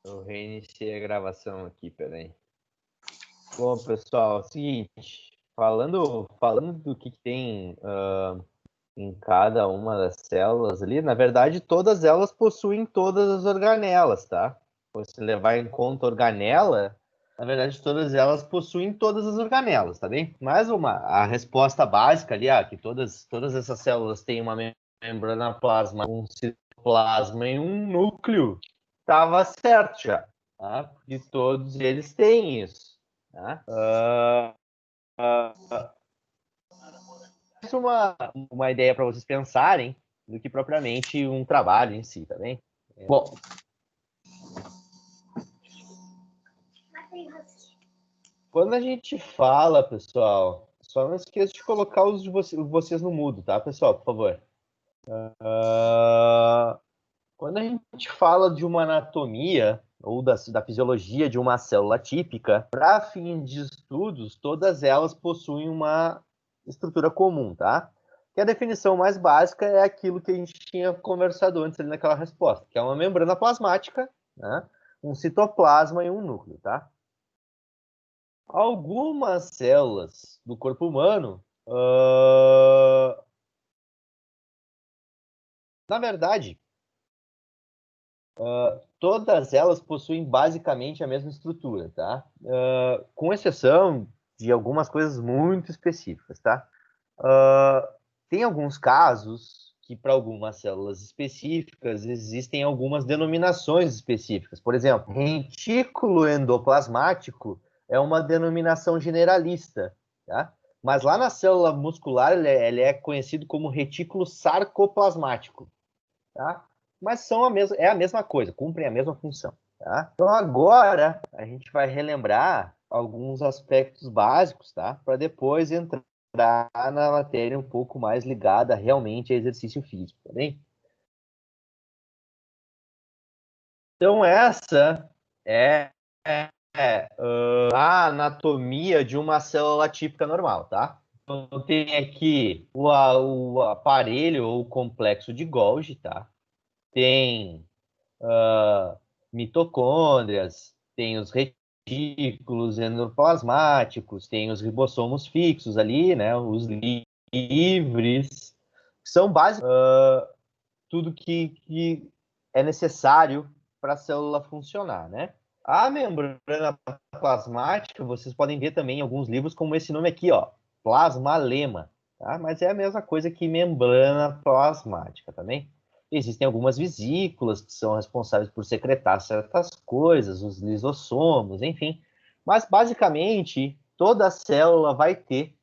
Eu reiniciei a gravação aqui, peraí. Bom, pessoal, é o seguinte, falando do que tem em cada uma das células ali, na verdade, todas elas possuem todas as organelas, tá? Se levar em conta organela, na verdade, todas elas possuem todas as organelas, tá bem? Mas a resposta básica ali, que todas essas células têm uma membrana plasma, um citoplasma e um núcleo, estava certo já, tá? Porque todos eles têm isso, tá? Uma ideia para vocês pensarem do que propriamente um trabalho em si, tá bem? Bom, quando a gente fala, pessoal, só não esqueça de colocar os de vocês no mudo, tá, pessoal? Por favor. Quando a gente fala de uma anatomia ou da fisiologia de uma célula típica, para fins de estudos, todas elas possuem uma estrutura comum, tá? Que a definição mais básica é aquilo que a gente tinha conversado antes ali naquela resposta, que é uma membrana plasmática, né? Um citoplasma e um núcleo, tá? Algumas células do corpo humano, na verdade, todas elas possuem basicamente a mesma estrutura, tá? Com exceção de algumas coisas muito específicas, tá? Tem alguns casos que, para algumas células específicas, existem algumas denominações específicas. Por exemplo, retículo endoplasmático é uma denominação generalista, tá? Mas lá na célula muscular, ele é conhecido como retículo sarcoplasmático, tá? Mas é a mesma coisa, cumprem a mesma função, tá? Então agora a gente vai relembrar alguns aspectos básicos, tá? Para depois entrar na matéria um pouco mais ligada realmente a exercício físico, tá bem? Então essa é a anatomia de uma célula típica normal, tá? Então tem aqui o aparelho ou complexo de Golgi, tá? Tem mitocôndrias, tem os retículos endoplasmáticos, tem os ribossomos fixos ali, né? Os livres, são basicamente tudo que é necessário para a célula funcionar, né? A membrana plasmática, vocês podem ver também em alguns livros como esse nome aqui, ó, plasmalema, tá? Mas é a mesma coisa que membrana plasmática, também. Existem algumas vesículas que são responsáveis por secretar certas coisas, os lisossomos, enfim. Mas, basicamente, toda célula vai ter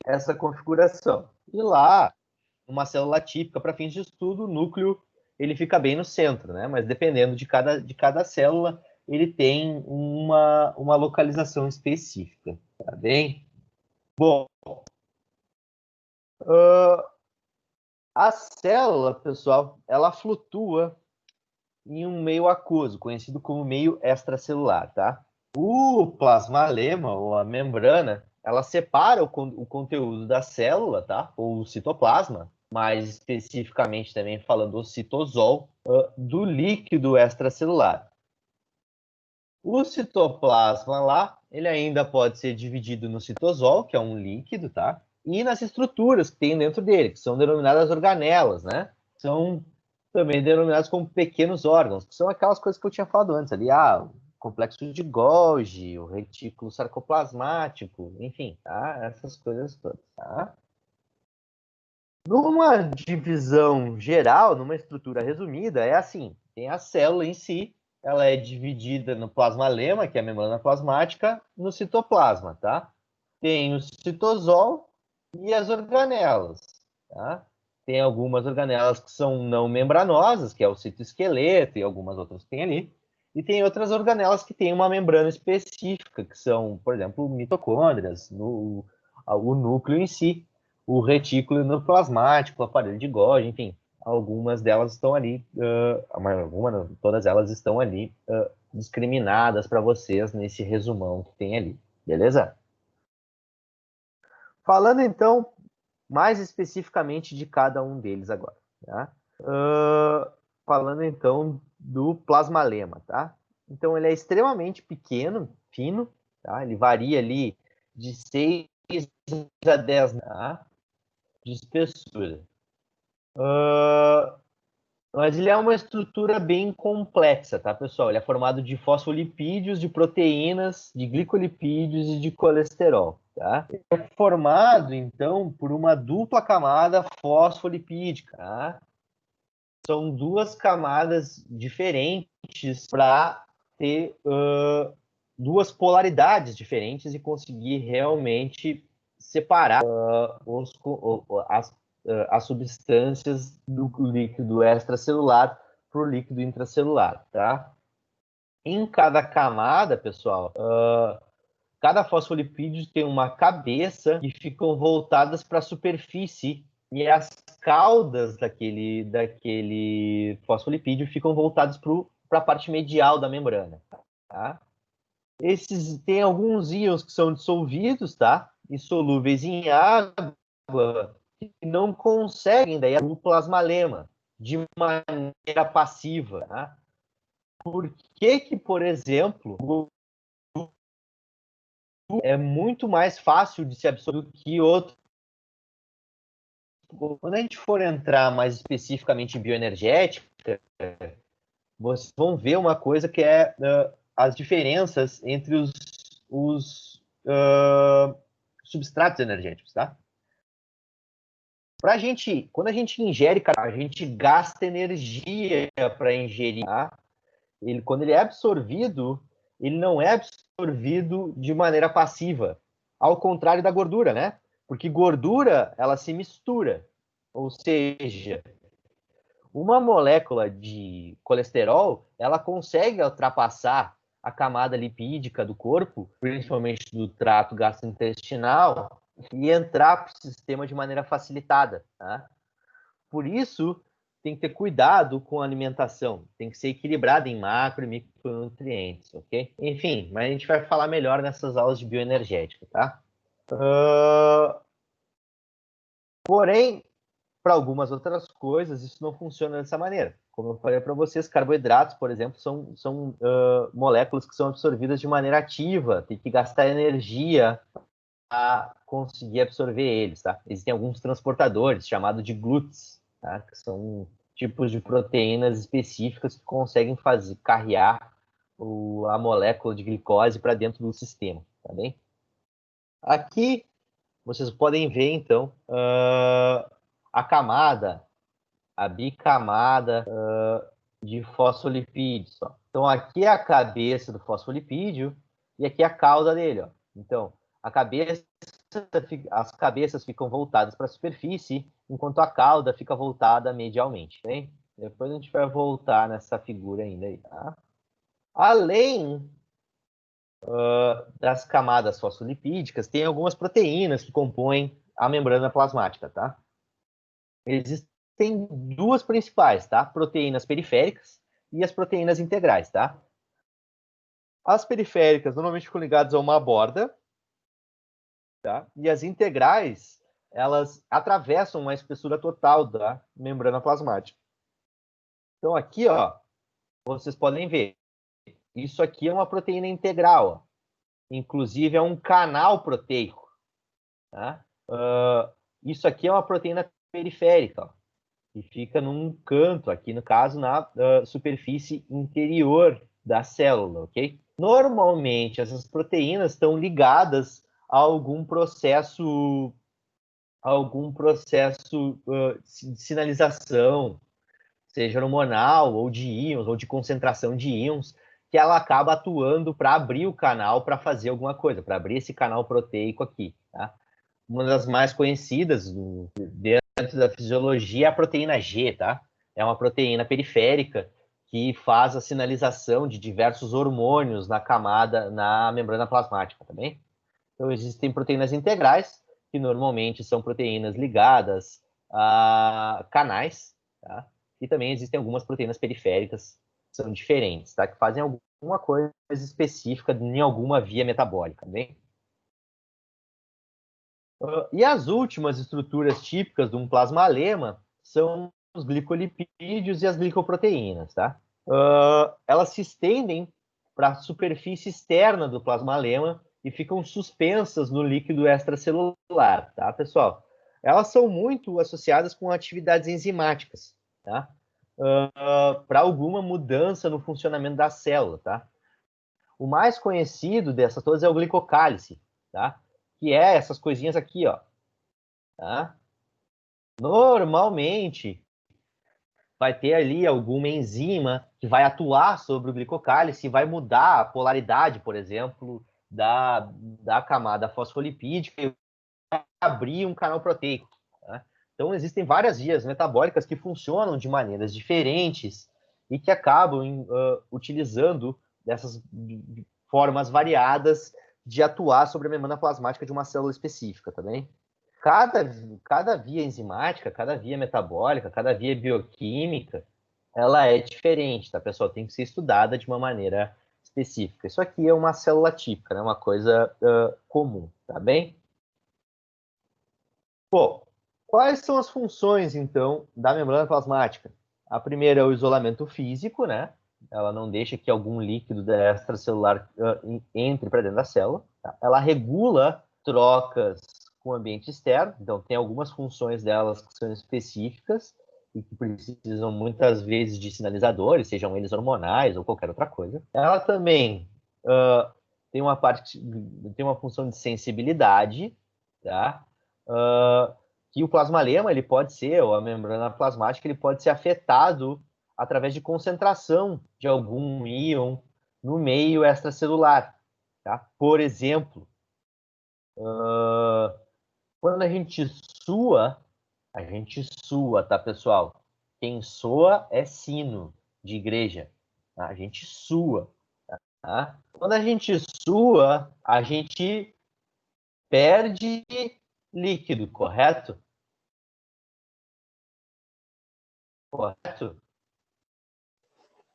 essa configuração. E lá, uma célula típica para fins de estudo, o núcleo ele fica bem no centro, né? Mas dependendo de cada célula, ele tem uma localização específica, tá bem? Bom, a célula, pessoal, ela flutua em um meio aquoso, conhecido como meio extracelular, tá? O plasmalema, ou a membrana, ela separa o conteúdo da célula, tá? Ou o citoplasma, mais especificamente também falando o citosol, do líquido extracelular. O citoplasma lá, ele ainda pode ser dividido no citosol, que é um líquido, tá? E nas estruturas que tem dentro dele, que são denominadas organelas, né? São também denominadas como pequenos órgãos, que são aquelas coisas que eu tinha falado antes ali, o complexo de Golgi, o retículo sarcoplasmático, enfim, tá? Essas coisas todas, tá? Numa divisão geral, numa estrutura resumida, é assim: tem a célula em si, ela é dividida no plasmalema, que é a membrana plasmática, no citoplasma, tá? Tem o citosol e as organelas, tá? Tem algumas organelas que são não membranosas, que é o citoesqueleto e algumas outras que tem ali. E tem outras organelas que têm uma membrana específica, que são, por exemplo, mitocôndrias, o núcleo em si, o retículo endoplasmático, o aparelho de Golgi, enfim, algumas delas estão ali, todas elas estão ali discriminadas para vocês nesse resumão que tem ali, beleza? Falando então mais especificamente de cada um deles agora, tá? Falando então do plasmalema, tá? Então, ele é extremamente pequeno, fino, tá? Ele varia ali de 6 a 10, tá? De espessura. Mas ele é uma estrutura bem complexa, tá, pessoal? Ele é formado de fosfolipídios, de proteínas, de glicolipídios e de colesterol, tá? Ele é formado, então, por uma dupla camada fosfolipídica, tá? São duas camadas diferentes para ter duas polaridades diferentes e conseguir realmente separar as substâncias do líquido extracelular para o líquido intracelular, tá? Em cada camada, pessoal, cada fosfolipídio tem uma cabeça e ficam voltadas para a superfície e as caudas daquele fosfolipídio ficam voltadas para a parte medial da membrana, tá? Esses tem alguns íons que são dissolvidos, tá? E solúveis em água que não conseguem daí o plasmalema de maneira passiva, tá? Por que, por exemplo, é muito mais fácil de se absorver do que outro? Quando a gente for entrar mais especificamente em bioenergética, vocês vão ver uma coisa que é as diferenças entre os substratos energéticos, tá? Quando a gente ingere, a gente gasta energia para ingerir, tá? Quando ele é absorvido, ele não é absorvido de maneira passiva, ao contrário da gordura, né? Porque gordura, ela se mistura, ou seja, uma molécula de colesterol, ela consegue ultrapassar a camada lipídica do corpo, principalmente do trato gastrointestinal, e entrar para o sistema de maneira facilitada, tá? Por isso, tem que ter cuidado com a alimentação. Tem que ser equilibrada em macro e micronutrientes, ok? Enfim, mas a gente vai falar melhor nessas aulas de bioenergética, tá? Porém, para algumas outras coisas, isso não funciona dessa maneira. Como eu falei para vocês, carboidratos, por exemplo, são moléculas que são absorvidas de maneira ativa. Tem que gastar energia a conseguir absorver eles, tá? Existem alguns transportadores, chamados de GLUTs, tá? Que são tipos de proteínas específicas que conseguem carrear a molécula de glicose para dentro do sistema, tá bem? Aqui, vocês podem ver, então, a camada, a bicamada de fosfolipídios. Ó. Então, aqui é a cabeça do fosfolipídio e aqui é a cauda dele. Ó. Então, as cabeças ficam voltadas para a superfície, enquanto a cauda fica voltada medialmente. Bem? Depois a gente vai voltar nessa figura ainda aí. Tá? Além das camadas fosfolipídicas, tem algumas proteínas que compõem a membrana plasmática. Tá? Existem duas principais, tá? Proteínas periféricas e as proteínas integrais. Tá? As periféricas normalmente ficam ligadas a uma borda, tá? E as integrais, elas atravessam uma espessura total da membrana plasmática. Então, aqui, ó, vocês podem ver, isso aqui é uma proteína integral, ó. Inclusive é um canal proteico. Tá? Isso aqui é uma proteína periférica, ó, que fica num canto, aqui no caso, na superfície interior da célula, ok? Normalmente, essas proteínas estão ligadas a algum processo de sinalização, seja hormonal, ou de íons, ou de concentração de íons, que ela acaba atuando para abrir o canal para fazer alguma coisa, para abrir esse canal proteico aqui. Tá? Uma das mais conhecidas dentro da fisiologia é a proteína G, tá? É uma proteína periférica que faz a sinalização de diversos hormônios na membrana plasmática, também. Então, existem proteínas integrais, que normalmente são proteínas ligadas a canais, tá? E também existem algumas proteínas periféricas que são diferentes, tá? Que fazem alguma coisa específica em alguma via metabólica, bem? E as últimas estruturas típicas de um plasmalema são os glicolipídios e as glicoproteínas, tá? elas se estendem para a superfície externa do plasmalema e ficam suspensas no líquido extracelular, tá, pessoal? Elas são muito associadas com atividades enzimáticas, tá? Para alguma mudança no funcionamento da célula, tá? O mais conhecido dessas todas é o glicocálice, tá? Que é essas coisinhas aqui, ó, tá? Normalmente vai ter ali alguma enzima que vai atuar sobre o glicocálice e vai mudar a polaridade, por exemplo, da camada fosfolipídica e abrir um canal proteico. Tá? Então, existem várias vias metabólicas que funcionam de maneiras diferentes e que acabam utilizando dessas formas variadas de atuar sobre a membrana plasmática de uma célula específica, tá bem? Cada via enzimática, cada via metabólica, cada via bioquímica, ela é diferente, tá, pessoal? Tem que ser estudada de uma maneira específica. Isso aqui é uma célula típica, né? Uma coisa comum, tá bem? Bom, quais são as funções, então, da membrana plasmática? A primeira é o isolamento físico, né? Ela não deixa que algum líquido extracelular entre para dentro da célula. Tá? Ela regula trocas com o ambiente externo, então tem algumas funções delas que são específicas e que precisam muitas vezes de sinalizadores, sejam eles hormonais ou qualquer outra coisa. Ela também tem uma função de sensibilidade, tá? Que o plasmalema ele pode ser, ou a membrana plasmática, ele pode ser afetado através de concentração de algum íon no meio extracelular. Tá? Por exemplo, quando a gente sua, tá, pessoal? Quem soa é sino de igreja. Tá? A gente sua. Tá? Quando a gente sua, a gente perde líquido, correto? Correto?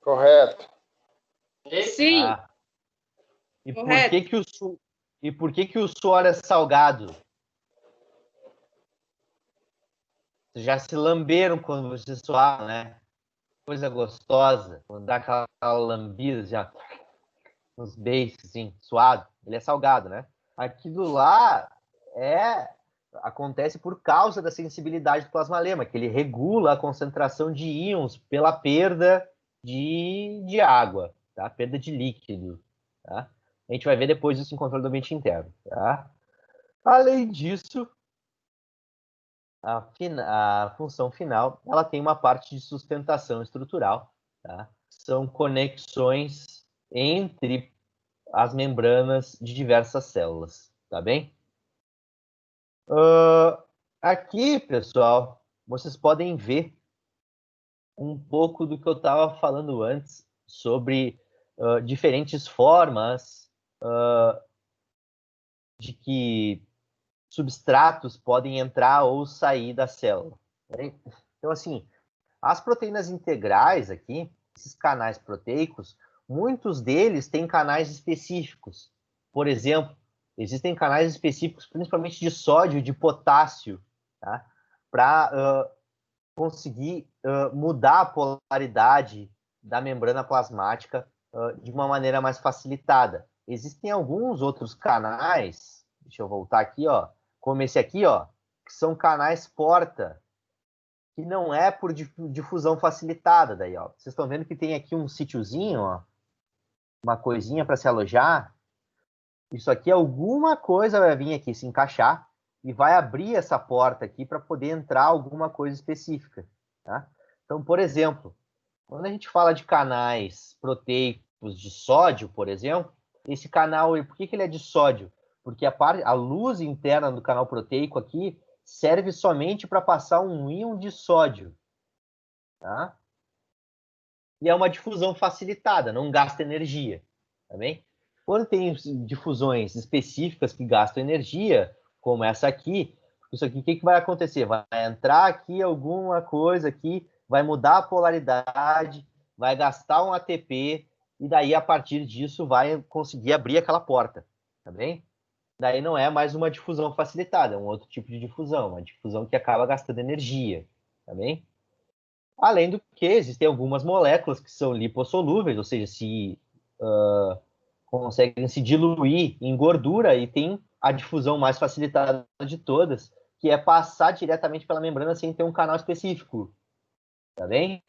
Correto. Sim, Ah, e por correto. que que o suor é salgado? Vocês já se lamberam quando vocês suaram, né? Coisa gostosa, quando dá aquela lambida, já uns beijos, assim, suado. Ele é salgado, né? Aquilo lá acontece por causa da sensibilidade do plasmalema, que ele regula a concentração de íons pela perda de água, tá? Perda de líquido, tá? A gente vai ver depois isso em controle do ambiente interno, tá? Além disso, a função final, ela tem uma parte de sustentação estrutural, tá? São conexões entre as membranas de diversas células, tá bem? Aqui, pessoal, vocês podem ver um pouco do que eu estava falando antes sobre diferentes formas de que substratos podem entrar ou sair da célula. Né? Então, assim, as proteínas integrais aqui, esses canais proteicos, muitos deles têm canais específicos. Por exemplo, existem canais específicos, principalmente de sódio e de potássio, tá? Para conseguir mudar a polaridade da membrana plasmática de uma maneira mais facilitada. Existem alguns outros canais, deixa eu voltar aqui, ó, como esse aqui, ó, que são canais porta, que não é por difusão facilitada daí, ó. Vocês estão vendo que tem aqui um sítiozinho, ó, uma coisinha para se alojar. Isso aqui, alguma coisa vai vir aqui se encaixar e vai abrir essa porta aqui para poder entrar alguma coisa específica, tá? Então, por exemplo, quando a gente fala de canais proteicos de sódio, por exemplo, esse canal, por que ele é de sódio? Porque a luz interna do canal proteico aqui serve somente para passar um íon de sódio, tá? E é uma difusão facilitada, não gasta energia, tá bem? Quando tem difusões específicas que gastam energia, como essa aqui, isso aqui, o que vai acontecer? Vai entrar aqui alguma coisa aqui, vai mudar a polaridade, vai gastar um ATP, e daí, a partir disso, vai conseguir abrir aquela porta, tá bem? Daí não é mais uma difusão facilitada, é um outro tipo de difusão, uma difusão que acaba gastando energia, tá bem? Além do que, existem algumas moléculas que são lipossolúveis, ou seja, se conseguem se diluir em gordura e tem a difusão mais facilitada de todas, que é passar diretamente pela membrana sem ter um canal específico. Tá bem?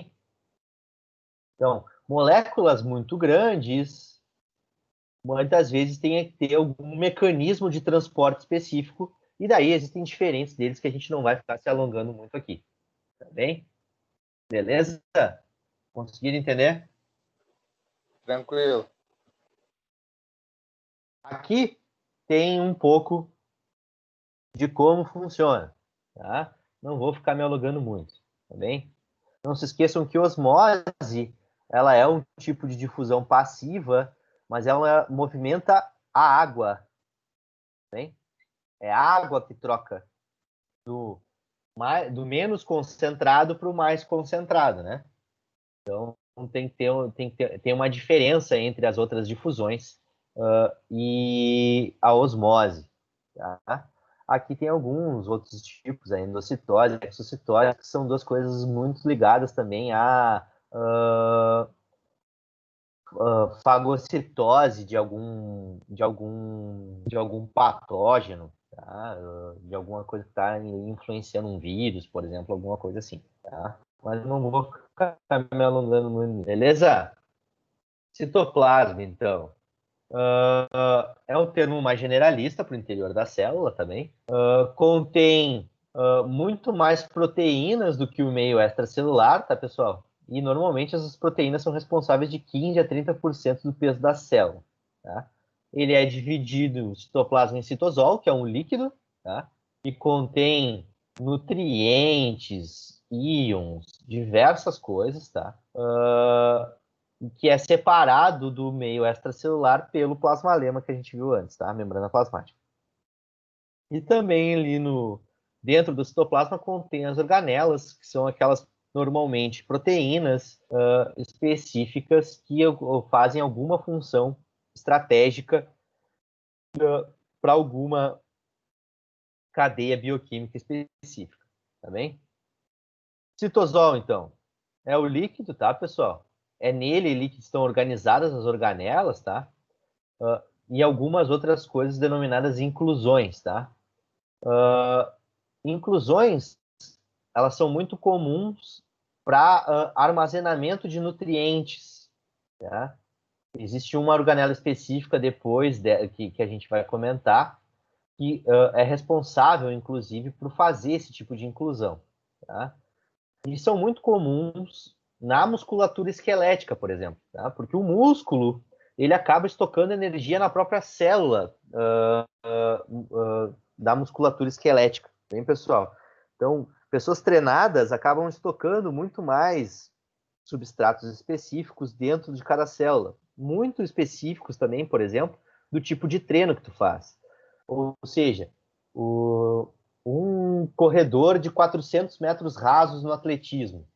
Então, moléculas muito grandes, muitas vezes tem que ter algum mecanismo de transporte específico, e daí existem diferentes deles que a gente não vai ficar se alongando muito aqui. Tá bem? Beleza? Conseguiram entender? Tranquilo. Aqui tem um pouco de como funciona, tá? Não vou ficar me alongando muito, tá bem? Não se esqueçam que osmose, ela é um tipo de difusão passiva, mas ela movimenta a água, tá bem? É a água que troca do menos concentrado para o mais concentrado, né? Então tem uma diferença entre as outras difusões e a osmose. Tá? Aqui tem alguns outros tipos, a endocitose e a exocitose, que são duas coisas muito ligadas também à fagocitose de algum patógeno, tá? De alguma coisa que está influenciando um vírus, por exemplo, alguma coisa assim. Tá? Mas não vou ficar me alongando muito. Beleza? Citoplasma, então. É um termo mais generalista para o interior da célula também. Contém muito mais proteínas do que o meio extracelular, tá, pessoal? E normalmente essas proteínas são responsáveis de 15 a 30% do peso da célula. Tá? Ele é dividido, o citoplasma, em citosol, que é um líquido, tá? E contém nutrientes, íons, diversas coisas, tá? Que é separado do meio extracelular pelo plasmalema que a gente viu antes, tá? A membrana plasmática. E também ali dentro do citoplasma contém as organelas, que são aquelas normalmente proteínas específicas que fazem alguma função estratégica para alguma cadeia bioquímica específica, tá bem? Citosol, então, é o líquido, tá, pessoal? É nele ali que estão organizadas as organelas, tá? E algumas outras coisas denominadas inclusões, tá? Inclusões, elas são muito comuns para armazenamento de nutrientes, tá? Existe uma organela específica depois que a gente vai comentar, que é responsável, inclusive, por fazer esse tipo de inclusão, tá? E são muito comuns na musculatura esquelética, por exemplo, tá? Porque o músculo ele acaba estocando energia na própria célula da musculatura esquelética, bem, pessoal? Então, pessoas treinadas acabam estocando muito mais substratos específicos dentro de cada célula, muito específicos também, por exemplo, do tipo de treino que tu faz. Ou seja, um corredor de 400 metros rasos no atletismo,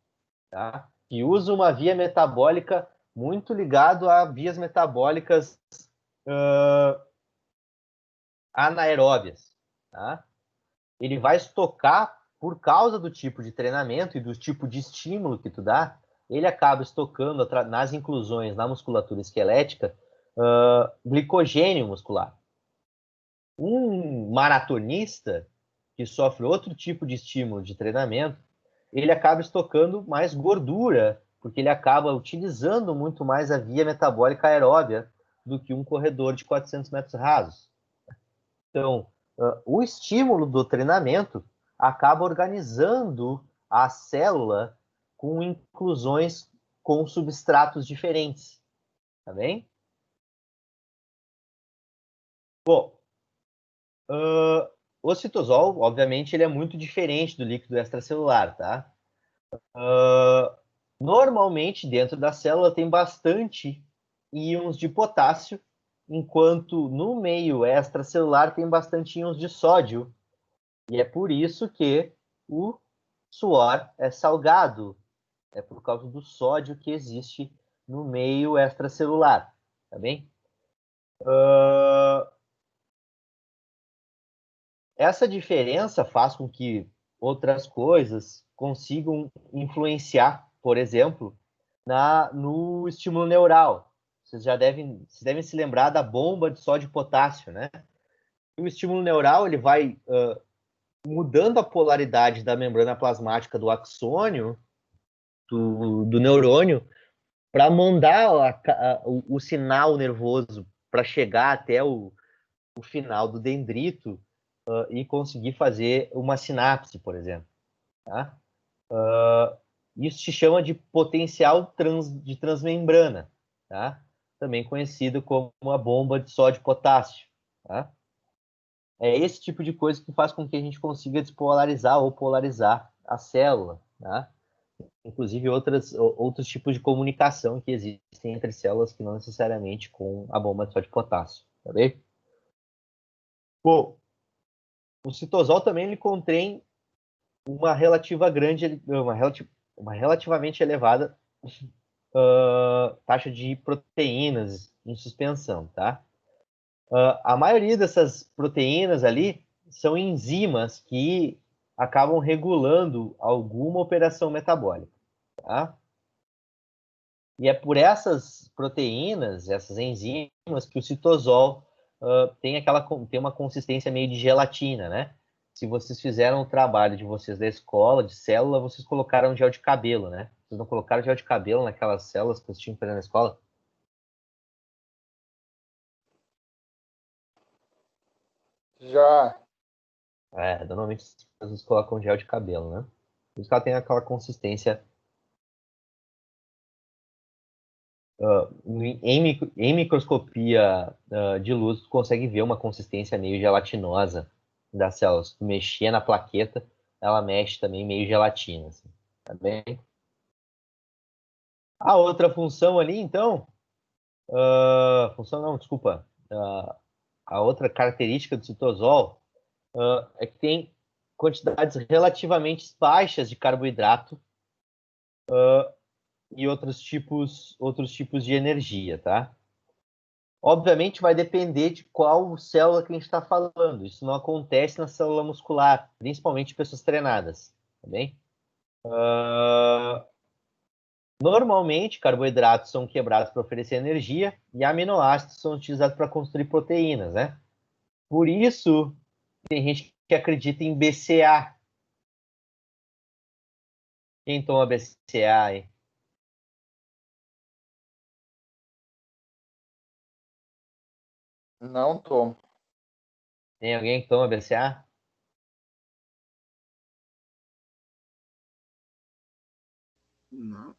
tá? Que usa uma via metabólica muito ligado a vias metabólicas anaeróbias, tá? Ele vai estocar, por causa do tipo de treinamento e do tipo de estímulo que tu dá, ele acaba estocando nas inclusões na musculatura esquelética glicogênio muscular. Um maratonista que sofre outro tipo de estímulo de treinamento, ele acaba estocando mais gordura, porque ele acaba utilizando muito mais a via metabólica aeróbia do que um corredor de 400 metros rasos. Então, o estímulo do treinamento acaba organizando a célula com inclusões com substratos diferentes, tá bem? Bom, o citosol, obviamente, ele é muito diferente do líquido extracelular, tá? Normalmente, dentro da célula tem bastante íons de potássio, enquanto no meio extracelular tem bastante íons de sódio. E é por isso que o suor é salgado. É por causa do sódio que existe no meio extracelular, tá bem? Essa diferença faz com que outras coisas consigam influenciar, por exemplo, no estímulo neural. Vocês devem se lembrar da bomba de sódio e potássio, né? O estímulo neural ele vai mudando a polaridade da membrana plasmática do axônio, do neurônio, para mandar o sinal nervoso para chegar até o final do dendrito e conseguir fazer uma sinapse, por exemplo. Tá? Isso se chama de potencial de transmembrana, tá? Também conhecido como a bomba de sódio e potássio. Tá? É esse tipo de coisa que faz com que a gente consiga despolarizar ou polarizar a célula. Tá? Inclusive outros tipos de comunicação que existem entre células que não necessariamente com a bomba de sódio e potássio. Tá bem? Bom, o citosol também ele contém uma relativamente elevada taxa de proteínas em suspensão, tá? A maioria dessas proteínas ali são enzimas que acabam regulando alguma operação metabólica, tá? E é por essas proteínas, essas enzimas, que o citosol tem uma consistência meio de gelatina, né? Se vocês fizeram o trabalho de vocês da escola, de célula, vocês colocaram gel de cabelo, né? Vocês não colocaram gel de cabelo naquelas células que vocês tinham que fazer na escola? Já. Normalmente vocês colocam gel de cabelo, né? Por isso que ela tem aquela consistência. Em microscopia de luz, tu consegue ver uma consistência meio gelatinosa das células. Se tu mexer na plaqueta, ela mexe também meio gelatina, assim, tá bem? A outra função ali, então, função não, desculpa, a outra característica do citosol é que tem quantidades relativamente baixas de carboidrato e outros tipos de energia, tá? Obviamente vai depender de qual célula que a gente está falando. Isso não acontece na célula muscular, principalmente em pessoas treinadas, tá bem? Normalmente, carboidratos são quebrados para oferecer energia e aminoácidos são utilizados para construir proteínas, né? Por isso, tem gente que acredita em BCA. Quem toma BCA, hein? Não tomo. Tem alguém que toma BCA? Não.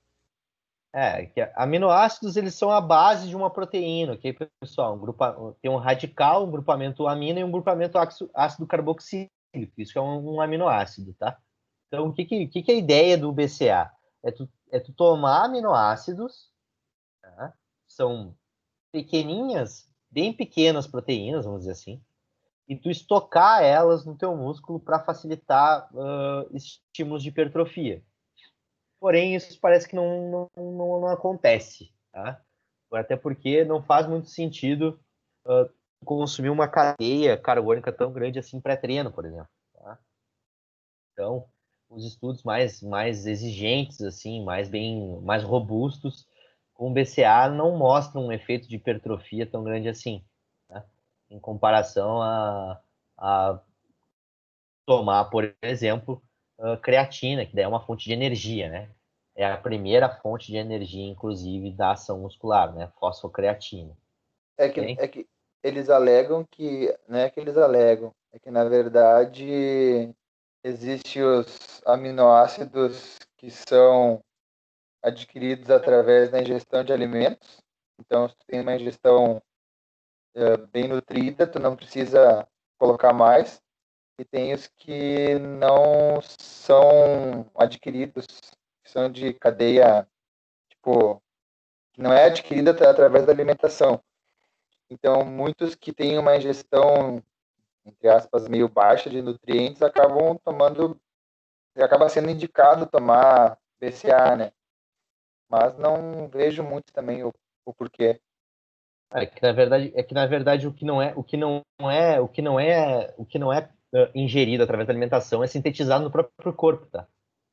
Que aminoácidos eles são a base de uma proteína, ok, pessoal? Tem um radical, um grupamento amino e um grupamento ácido carboxílico. Isso é um aminoácido, tá? Então, o que é a ideia do BCA? É tu tomar aminoácidos, tá? São pequeninhas, bem pequenas proteínas, vamos dizer assim, e tu estocar elas no teu músculo para facilitar estímulos de hipertrofia. Porém, isso parece que não acontece, tá? Até porque não faz muito sentido consumir uma cadeia carbônica tão grande assim pré-treino, por exemplo. Tá? Então, os estudos mais exigentes, assim, mais robustos, com BCA não mostram um efeito de hipertrofia tão grande assim, tá? Em comparação a tomar, por exemplo, creatina, que daí é uma fonte de energia, né? É a primeira fonte de energia, inclusive, da ação muscular, né? Fosfocreatina. Bem? É que eles alegam que, não é que eles alegam, é que na verdade existem os aminoácidos que são adquiridos através da ingestão de alimentos. Então, se tu tem uma ingestão bem nutrida, tu não precisa colocar mais. E tem os que não são adquiridos, que são de cadeia, tipo, que não é adquirida através da alimentação. Então, muitos que têm uma ingestão, entre aspas, meio baixa de nutrientes, acabam tomando, acaba sendo indicado tomar BCA, né? Mas não vejo muito também o porquê. É que na verdade o que não é ingerido através da alimentação é sintetizado no próprio corpo, tá?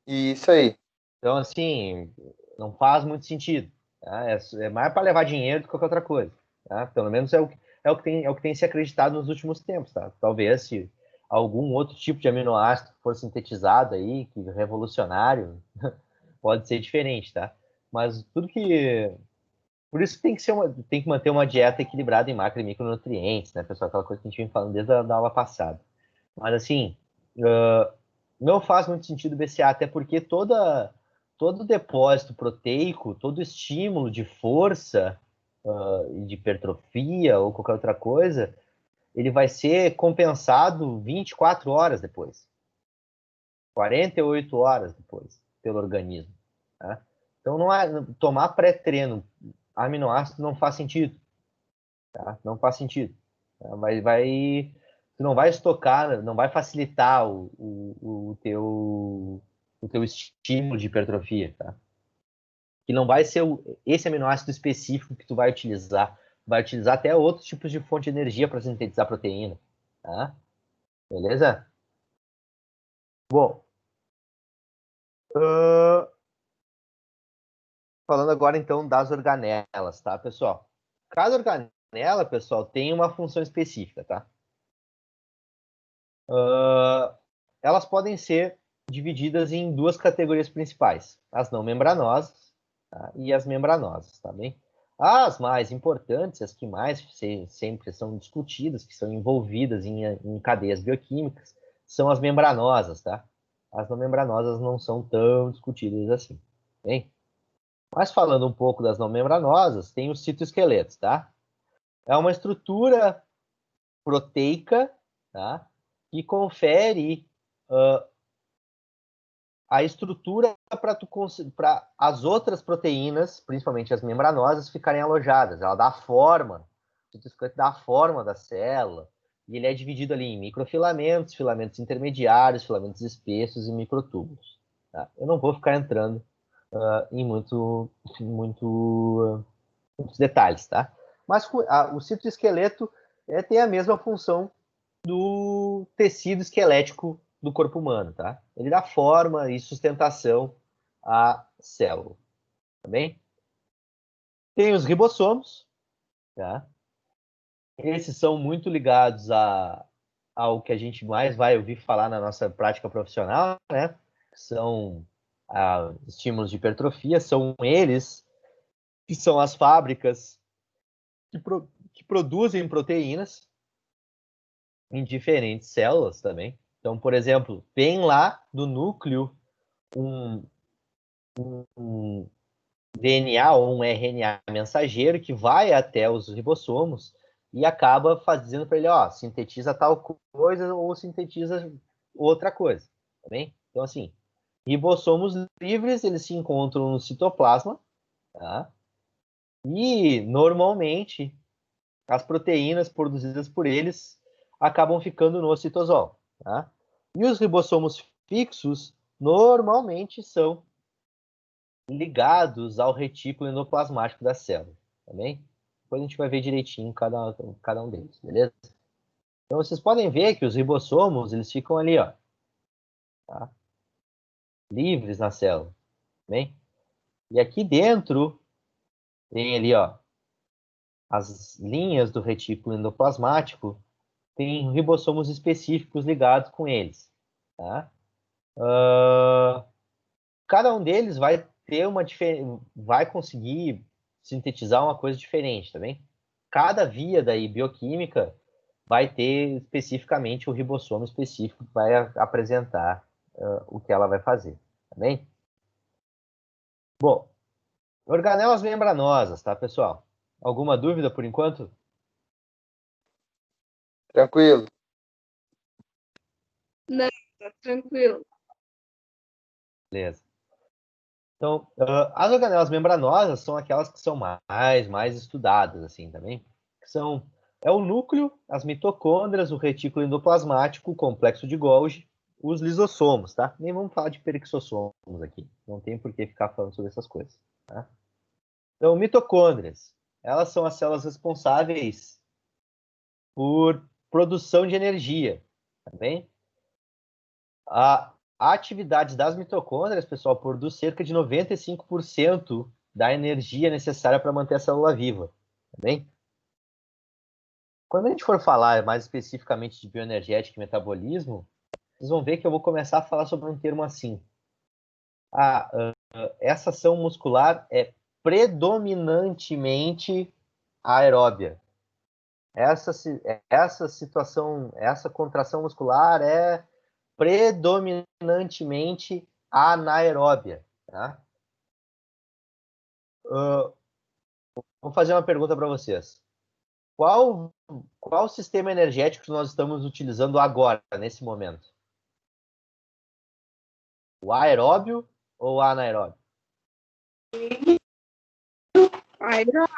Isso aí. Então, assim, não faz muito sentido. Tá? É mais para levar dinheiro do que qualquer outra coisa. Tá? Pelo menos é o que tem se acreditado nos últimos tempos. Tá? Talvez se algum outro tipo de aminoácido for sintetizado aí, que é revolucionário, pode ser diferente, tá? Mas tudo que... Por isso tem que manter uma dieta equilibrada em macro e micronutrientes, né, pessoal? Aquela coisa que a gente vem falando desde a da aula passada. Mas, assim, não faz muito sentido BCA, até porque todo depósito proteico, todo estímulo de força, de hipertrofia ou qualquer outra coisa, ele vai ser compensado 24 horas depois, 48 horas depois, pelo organismo. Tá? Então, tomar pré-treino aminoácido não faz sentido. Tá? Não faz sentido. Tá? Tu não vai estocar, não vai facilitar o teu estímulo de hipertrofia, tá? Que não vai ser esse aminoácido específico que tu vai utilizar. Vai utilizar até outros tipos de fonte de energia para sintetizar proteína, tá? Beleza? Bom, falando agora então das organelas, tá, pessoal? Cada organela, pessoal, tem uma função específica, tá? Elas podem ser divididas em duas categorias principais: as não membranosas, tá? E as membranosas, tá bem? As mais importantes, as que mais sempre são discutidas, que são envolvidas em cadeias bioquímicas, são as membranosas, tá? As não membranosas não são tão discutidas assim, bem? Mas falando um pouco das não membranosas, tem os citoesqueletos, tá? É uma estrutura proteica, tá? Que confere a estrutura para as outras proteínas, principalmente as membranosas, ficarem alojadas. Ela dá a forma, o citoesqueleto dá a forma da célula, e ele é dividido ali em microfilamentos, filamentos intermediários, filamentos espessos e microtúbulos. Tá? Eu não vou ficar entrando em muitos detalhes, tá? Mas o citoesqueleto tem a mesma função do tecido esquelético do corpo humano, tá? Ele dá forma e sustentação à célula, tá bem? Tem os ribossomos, tá? Esses são muito ligados ao que a gente mais vai ouvir falar na nossa prática profissional, né? São estímulos de hipertrofia, são eles que são as fábricas que produzem proteínas em diferentes células também. Então, por exemplo, tem lá no núcleo um DNA ou um RNA mensageiro que vai até os ribossomos e acaba fazendo para ele, ó, sintetiza tal coisa ou sintetiza outra coisa, tá bem? Então, assim, ribossomos livres, eles se encontram no citoplasma, tá? E, normalmente, as proteínas produzidas por eles acabam ficando no citosol, tá? E os ribossomos fixos, normalmente, são ligados ao retículo endoplasmático da célula, tá bem? Depois a gente vai ver direitinho cada um deles, beleza? Então vocês podem ver que os ribossomos, eles ficam ali, ó, tá? Livres na célula, tá bem? E aqui dentro tem ali, ó, as linhas do retículo endoplasmático, tem ribossomos específicos ligados com eles, tá? Cada um deles vai ter vai conseguir sintetizar uma coisa diferente, tá bem? Cada via daí bioquímica vai ter especificamente o ribossomo específico que vai apresentar o que ela vai fazer, tá bem? Bom, organelas membranosas, tá, pessoal? Alguma dúvida por enquanto? Tranquilo. Não, tá tranquilo. Beleza. Então, as organelas membranosas são aquelas que são mais estudadas, assim, também. É o núcleo, as mitocôndrias, o retículo endoplasmático, o complexo de Golgi, os lisossomos, tá? Nem vamos falar de perixossomos aqui. Não tem por que ficar falando sobre essas coisas, tá? Então, mitocôndrias, elas são as células responsáveis por produção de energia, tá bem? a atividade das mitocôndrias, pessoal, produz cerca de 95% da energia necessária para manter a célula viva. Tá bem? Quando a gente for falar mais especificamente de bioenergética e metabolismo, vocês vão ver que eu vou começar a falar sobre um termo assim. Essa ação muscular é predominantemente aeróbia. Essa situação, essa contração muscular é predominantemente anaeróbia. Tá? Vou fazer uma pergunta para vocês. Qual sistema energético nós estamos utilizando agora, nesse momento? O aeróbio ou o anaeróbio? Aeróbio.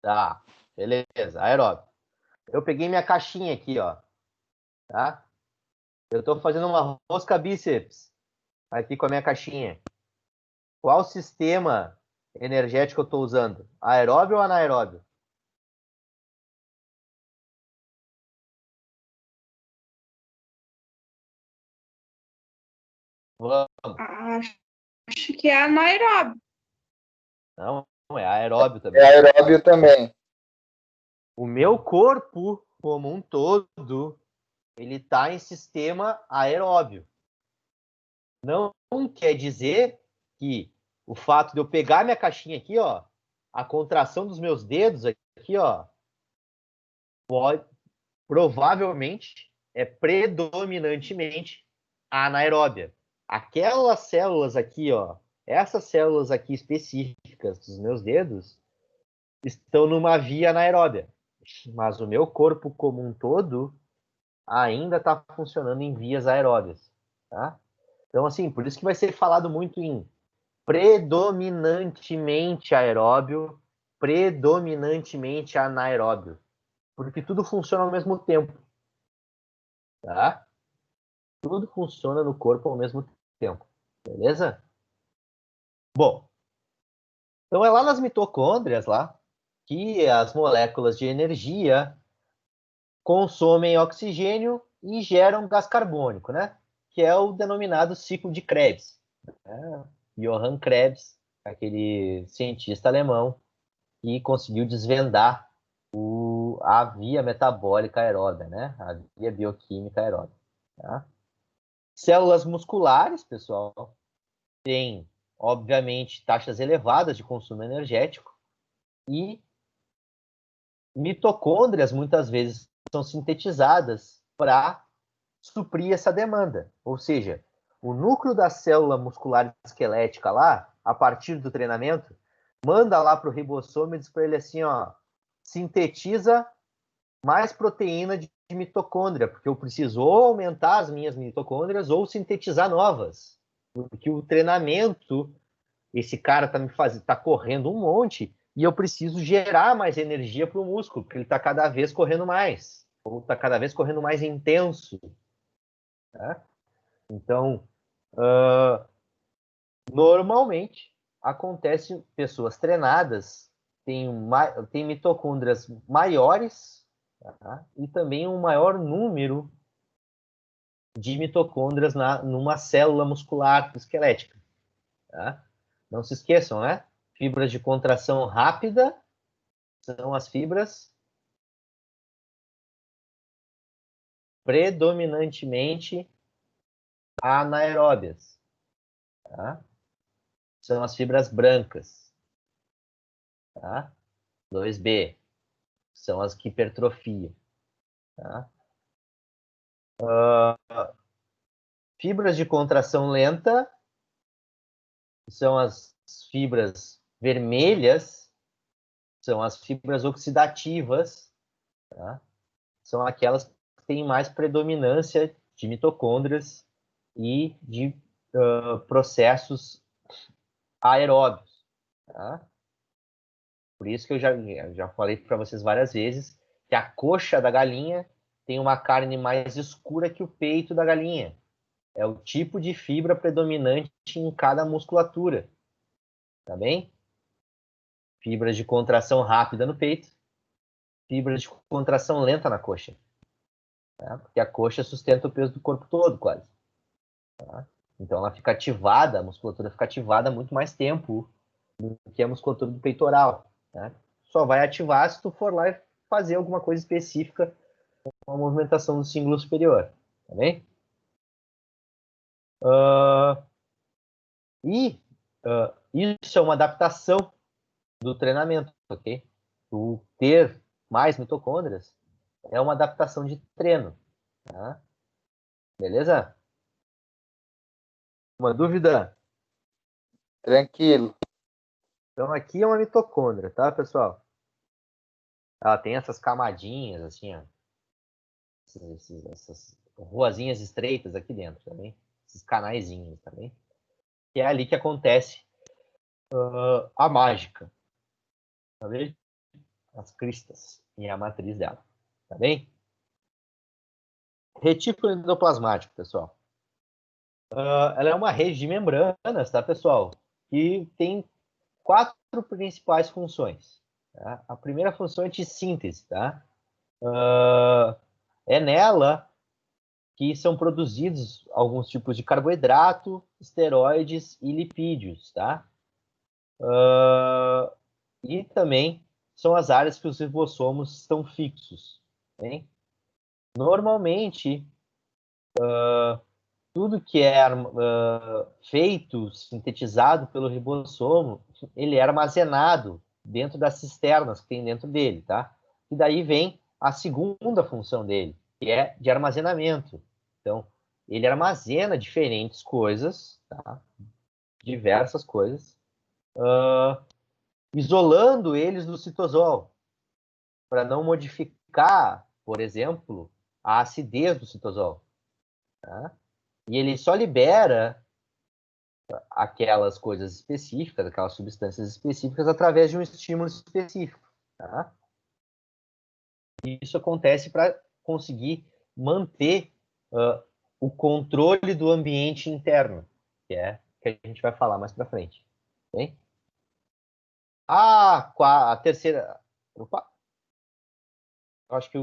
Tá, beleza, aeróbio. Eu peguei minha caixinha aqui, ó. Tá? Eu estou fazendo uma rosca bíceps aqui com a minha caixinha. Qual sistema energético eu estou usando? Aeróbio ou anaeróbio? Vamos. Acho que é anaeróbio. Não, é aeróbio também. É aeróbio também. O meu corpo, como um todo, ele está em sistema aeróbio. Não quer dizer que o fato de eu pegar minha caixinha aqui, ó, a contração dos meus dedos aqui, ó, provavelmente é predominantemente anaeróbia. Aquelas células aqui, ó, essas células aqui específicas dos meus dedos estão numa via anaeróbia, mas o meu corpo como um todo ainda está funcionando em vias aeróbias, tá? Então, assim, por isso que vai ser falado muito em predominantemente aeróbio, predominantemente anaeróbio, porque tudo funciona ao mesmo tempo, tá? Tudo funciona no corpo ao mesmo tempo, beleza? Bom, então é lá nas mitocôndrias lá que as moléculas de energia consomem oxigênio e geram gás carbônico, né? Que é o denominado ciclo de Krebs. Johann Krebs, aquele cientista alemão que conseguiu desvendar a via metabólica aeróbica, né? A via bioquímica aeróbica. Tá? Células musculares, pessoal, têm, obviamente, taxas elevadas de consumo energético e mitocôndrias, muitas vezes, são sintetizadas para suprir essa demanda. Ou seja, o núcleo da célula muscular esquelética lá, a partir do treinamento, manda lá para o ribossoma e diz para ele assim, ó, sintetiza mais proteína de mitocôndria, porque eu preciso ou aumentar as minhas mitocôndrias ou sintetizar novas. Porque o treinamento, esse cara tá correndo um monte e eu preciso gerar mais energia para o músculo, porque ele está cada vez correndo mais, ou está cada vez correndo mais intenso. Tá? Então, normalmente, acontece pessoas treinadas têm mitocôndrias maiores, tá? E também um maior número de mitocôndrias numa célula muscular esquelética. Tá? Não se esqueçam, né? Fibras de contração rápida são as fibras predominantemente anaeróbias. Tá? São as fibras brancas. Tá? 2B. São as que hipertrofiam. Tá? Fibras de contração lenta são as fibras vermelhas, são as fibras oxidativas, tá? São aquelas que têm mais predominância de mitocôndrias e de processos aeróbios. Tá? Por isso que eu já falei para vocês várias vezes que a coxa da galinha tem uma carne mais escura que o peito da galinha. É o tipo de fibra predominante em cada musculatura. Tá bem? Fibras de contração rápida no peito, fibras de contração lenta na coxa. né? Porque a coxa sustenta o peso do corpo todo, quase. Tá? Então ela fica ativada, a musculatura fica ativada há muito mais tempo do que a musculatura do peitoral. Né? Só vai ativar se tu for lá e fazer alguma coisa específica com a movimentação do símbolo superior. Tá bem? Isso é uma adaptação do treinamento, ok? Tu ter mais mitocôndrias é uma adaptação de treino. Tá? Beleza? Uma dúvida? Tranquilo. Então aqui é uma mitocôndria, tá, pessoal? Ela tem essas camadinhas, assim, ó. Essas ruazinhas estreitas aqui dentro também. Esses canaizinhos também. Que é ali que acontece a mágica. Tá bem? As cristas e a matriz dela. Tá bem? Retículo endoplasmático, pessoal. Ela é uma rede de membranas, tá, pessoal? Que tem 4 principais funções. Tá? A primeira função é de síntese, tá? É nela que são produzidos alguns tipos de carboidrato, esteroides e lipídios, tá? E também são as áreas que os ribossomos estão fixos. Hein? Normalmente, tudo que é feito, sintetizado pelo ribossomo, ele é armazenado dentro das cisternas que tem dentro dele, tá? E daí vem a segunda função dele, que é de armazenamento. Então, ele armazena diferentes coisas, tá? Diversas coisas, isolando eles do citosol, para não modificar, por exemplo, a acidez do citosol. Tá? E ele só libera aquelas coisas específicas, aquelas substâncias específicas, através de um estímulo específico. Tá? E isso acontece para conseguir manter o controle do ambiente interno, que é que a gente vai falar mais para frente. Okay? A terceira... Opa! Acho que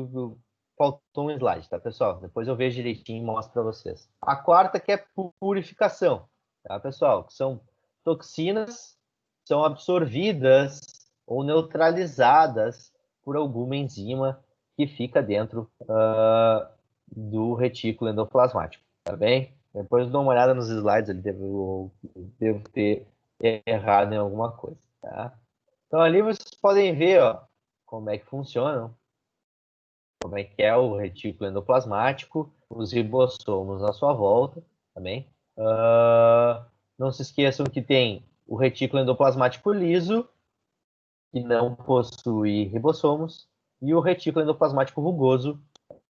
faltou um slide, tá, pessoal? Depois eu vejo direitinho e mostro para vocês. A quarta que é purificação, tá, pessoal? Que são toxinas que são absorvidas ou neutralizadas por alguma enzima que fica dentro do retículo endoplasmático, tá bem? Depois dou uma olhada nos slides, ali devo ter errado em alguma coisa, tá? Então ali vocês podem ver, ó, como é que funcionam, como é que é o retículo endoplasmático, os ribossomos à sua volta, também. Não se esqueçam que tem o retículo endoplasmático liso, que não possui ribossomos, e o retículo endoplasmático rugoso,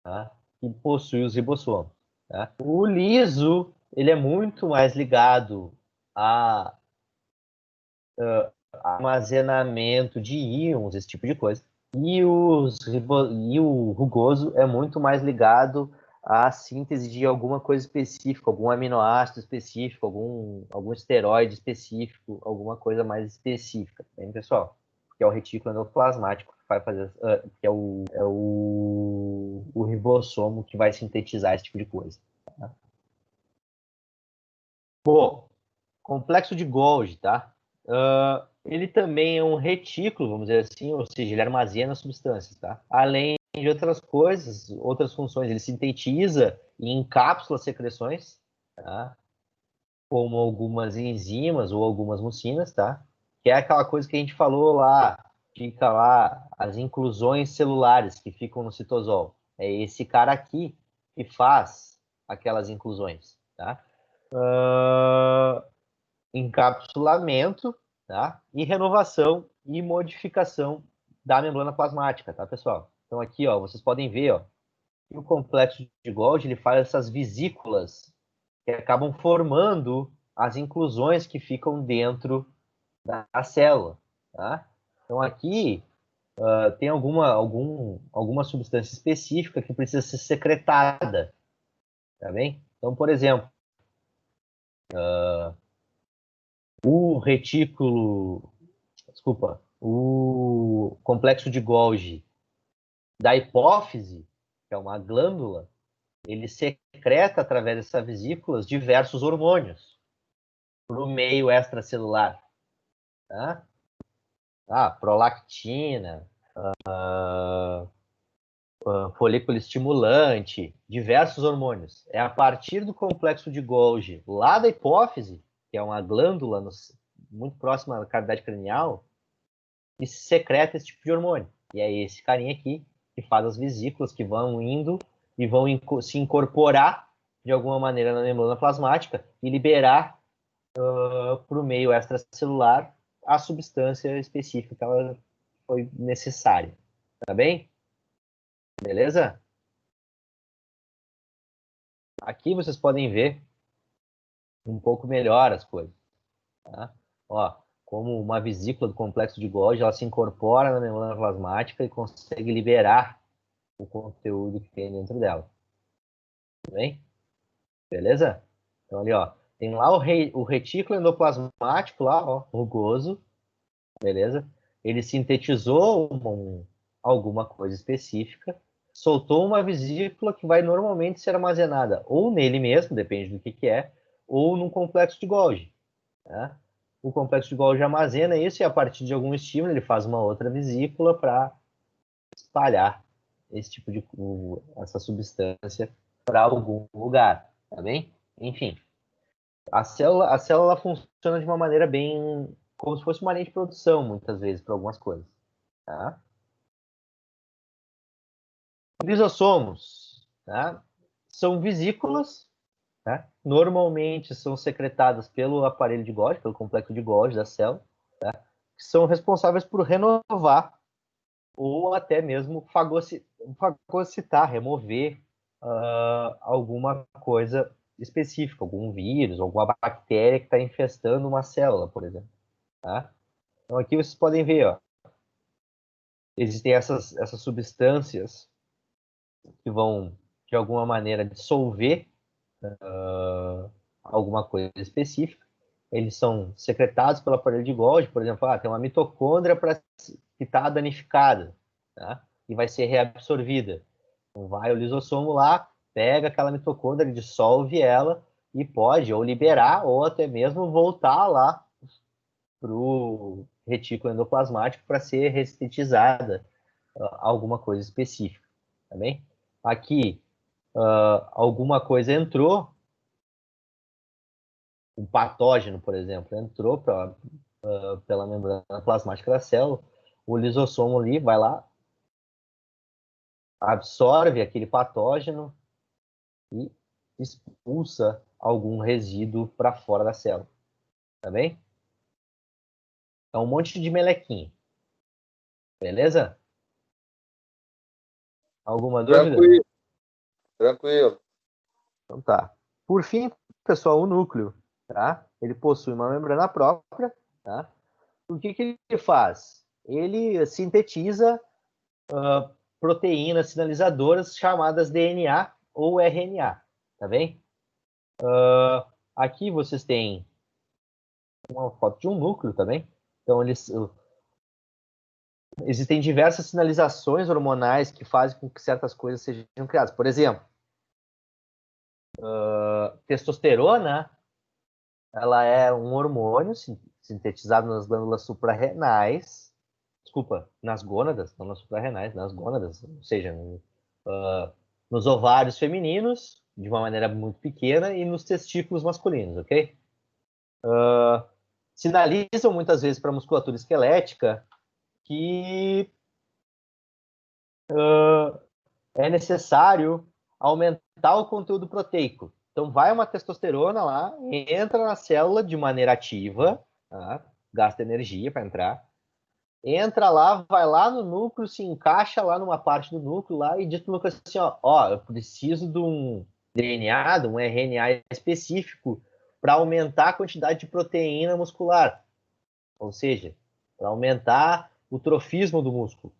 tá? Que possui os ribossomos. Tá? O liso, ele é muito mais ligado a armazenamento de íons, esse tipo de coisa. E o rugoso é muito mais ligado à síntese de alguma coisa específica, algum aminoácido específico, algum esteroide específico, alguma coisa mais específica, hein, pessoal? Que é o retículo endoplasmático que vai fazer, que é o ribossomo que vai sintetizar esse tipo de coisa. Tá? Bom, complexo de Golgi, tá? Ele também é um retículo, vamos dizer assim, ou seja, ele armazena substâncias, tá? Além de outras coisas, outras funções, ele sintetiza e encapsula secreções, tá? Como algumas enzimas ou algumas mucinas, tá? Que é aquela coisa que a gente falou lá, fica lá as inclusões celulares que ficam no citosol. É esse cara aqui que faz aquelas inclusões, tá? Encapsulamento, tá? E renovação e modificação da membrana plasmática, tá, pessoal? Então aqui, ó, vocês podem ver, ó, que o complexo de Golgi ele faz essas vesículas que acabam formando as inclusões que ficam dentro da célula, tá? Então aqui tem alguma substância específica que precisa ser secretada, tá bem? Então, por exemplo, o retículo, o complexo de Golgi da hipófise, que é uma glândula, ele secreta através dessas vesículas diversos hormônios para o meio extracelular. Tá? Prolactina, folículo estimulante, diversos hormônios. É a partir do complexo de Golgi, lá da hipófise, que é uma glândula muito próxima da cavidade cranial, que se secreta esse tipo de hormônio. E é esse carinha aqui que faz as vesículas que vão indo e vão se incorporar de alguma maneira na membrana plasmática e liberar para o meio extracelular a substância específica que ela foi necessária. Tá bem? Beleza? Aqui vocês podem ver um pouco melhor as coisas. Tá? Ó, como uma vesícula do complexo de Golgi, ela se incorpora na membrana plasmática e consegue liberar o conteúdo que tem dentro dela. Tudo bem? Beleza? Então ali, ó, tem lá o retículo endoplasmático lá, ó, rugoso. Beleza? Ele sintetizou alguma coisa específica, soltou uma vesícula que vai normalmente ser armazenada ou nele mesmo, depende do que é, ou num complexo de Golgi. Tá? O complexo de Golgi armazena isso e a partir de algum estímulo ele faz uma outra vesícula para espalhar esse tipo de essa substância para algum lugar, tá bem? Enfim, a célula funciona de uma maneira bem como se fosse uma linha de produção, muitas vezes, para algumas coisas. Tá? Lisossomos, tá? São vesículas, tá? Normalmente são secretadas pelo aparelho de Golgi, pelo complexo de Golgi da célula, tá? Que são responsáveis por renovar ou até mesmo fagocitar, remover alguma coisa específica, algum vírus, alguma bactéria que está infestando uma célula, por exemplo. Tá? Então aqui vocês podem ver, ó, existem essas substâncias que vão, de alguma maneira, dissolver alguma coisa específica. Eles são secretados pelo aparelho de Golgi, por exemplo, tem uma mitocôndria que está danificada, tá? E vai ser reabsorvida. Então vai o lisossomo lá, pega aquela mitocôndria, dissolve ela e pode ou liberar ou até mesmo voltar lá para o retículo endoplasmático para ser ressintetizada alguma coisa específica, tá bem? Aqui, alguma coisa entrou, um patógeno, por exemplo, entrou pela membrana plasmática da célula, o lisossomo ali vai lá, absorve aquele patógeno e expulsa algum resíduo para fora da célula, tá bem? É um monte de melequinho, beleza? Alguma dúvida? Tranquilo, tranquilo. Então tá. Por fim, pessoal, o núcleo, tá? Ele possui uma membrana própria, tá? O que ele faz? Ele sintetiza proteínas sinalizadoras chamadas DNA ou RNA, tá bem? Aqui vocês têm uma foto de um núcleo também. Então, existem diversas sinalizações hormonais que fazem com que certas coisas sejam criadas. Por exemplo, testosterona, ela é um hormônio sintetizado nas glândulas suprarrenais, desculpa, nas gônadas, não nas suprarrenais, nas gônadas, ou seja, nos ovários femininos, de uma maneira muito pequena, e nos testículos masculinos, ok? Sinalizam muitas vezes para a musculatura esquelética que é necessário aumentar o conteúdo proteico. Então, vai uma testosterona lá, entra na célula de maneira ativa, tá? Gasta energia para entrar, entra lá, vai lá no núcleo, se encaixa lá numa parte do núcleo lá e diz para o núcleo assim, ó, eu preciso de um DNA, de um RNA específico para aumentar a quantidade de proteína muscular. Ou seja, para aumentar o trofismo do músculo.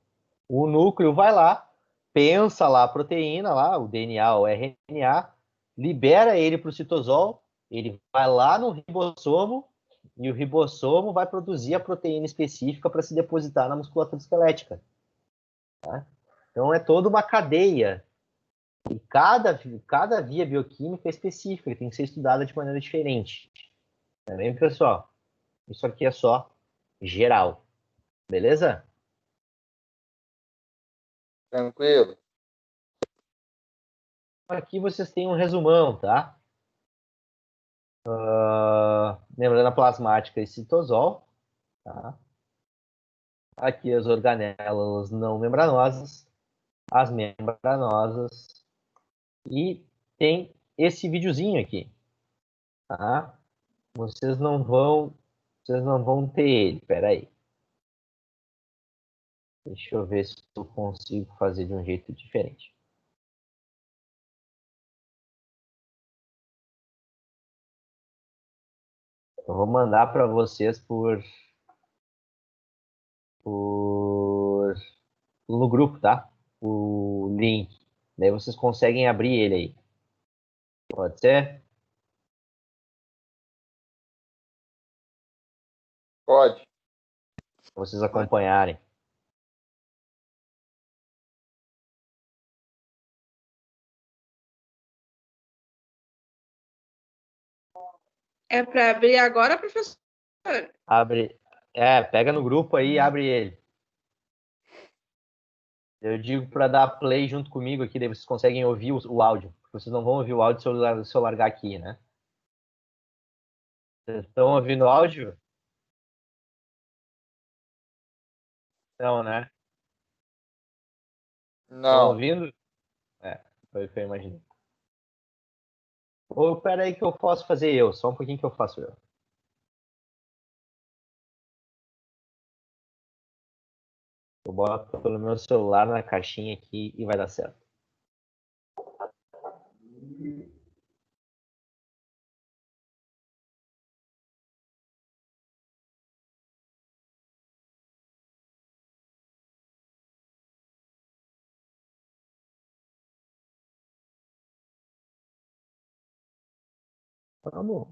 O núcleo vai lá, pensa lá a proteína, lá, o DNA ou RNA, libera ele para o citosol, ele vai lá no ribossomo e o ribossomo vai produzir a proteína específica para se depositar na musculatura esquelética. Tá? Então é toda uma cadeia E cada via bioquímica é específica, e tem que ser estudada de maneira diferente. Tá bem, pessoal? Isso aqui é só geral. Beleza? Tranquilo. Aqui vocês têm um resumão, tá? Lembrando a plasmática e citosol, tá? Aqui as organelas não membranosas, as membranosas e tem esse videozinho aqui, tá? Vocês não vão ter ele, peraí. Deixa eu ver se eu consigo fazer de um jeito diferente. Eu vou mandar para vocês no grupo, tá? O link. Daí vocês conseguem abrir ele aí. Pode ser? Pode. Pra vocês acompanharem. É para abrir agora, professor? Abre. Pega no grupo aí e abre ele. Eu digo para dar play junto comigo aqui, daí vocês conseguem ouvir o áudio. Vocês não vão ouvir o áudio se eu largar aqui, né? Vocês estão ouvindo o áudio? Não, né? Estão Não. ouvindo? Foi o que eu imaginei. Ou peraí que eu posso fazer eu, só um pouquinho que eu faço eu. Eu boto pelo meu celular na caixinha aqui e vai dar certo. Vamos.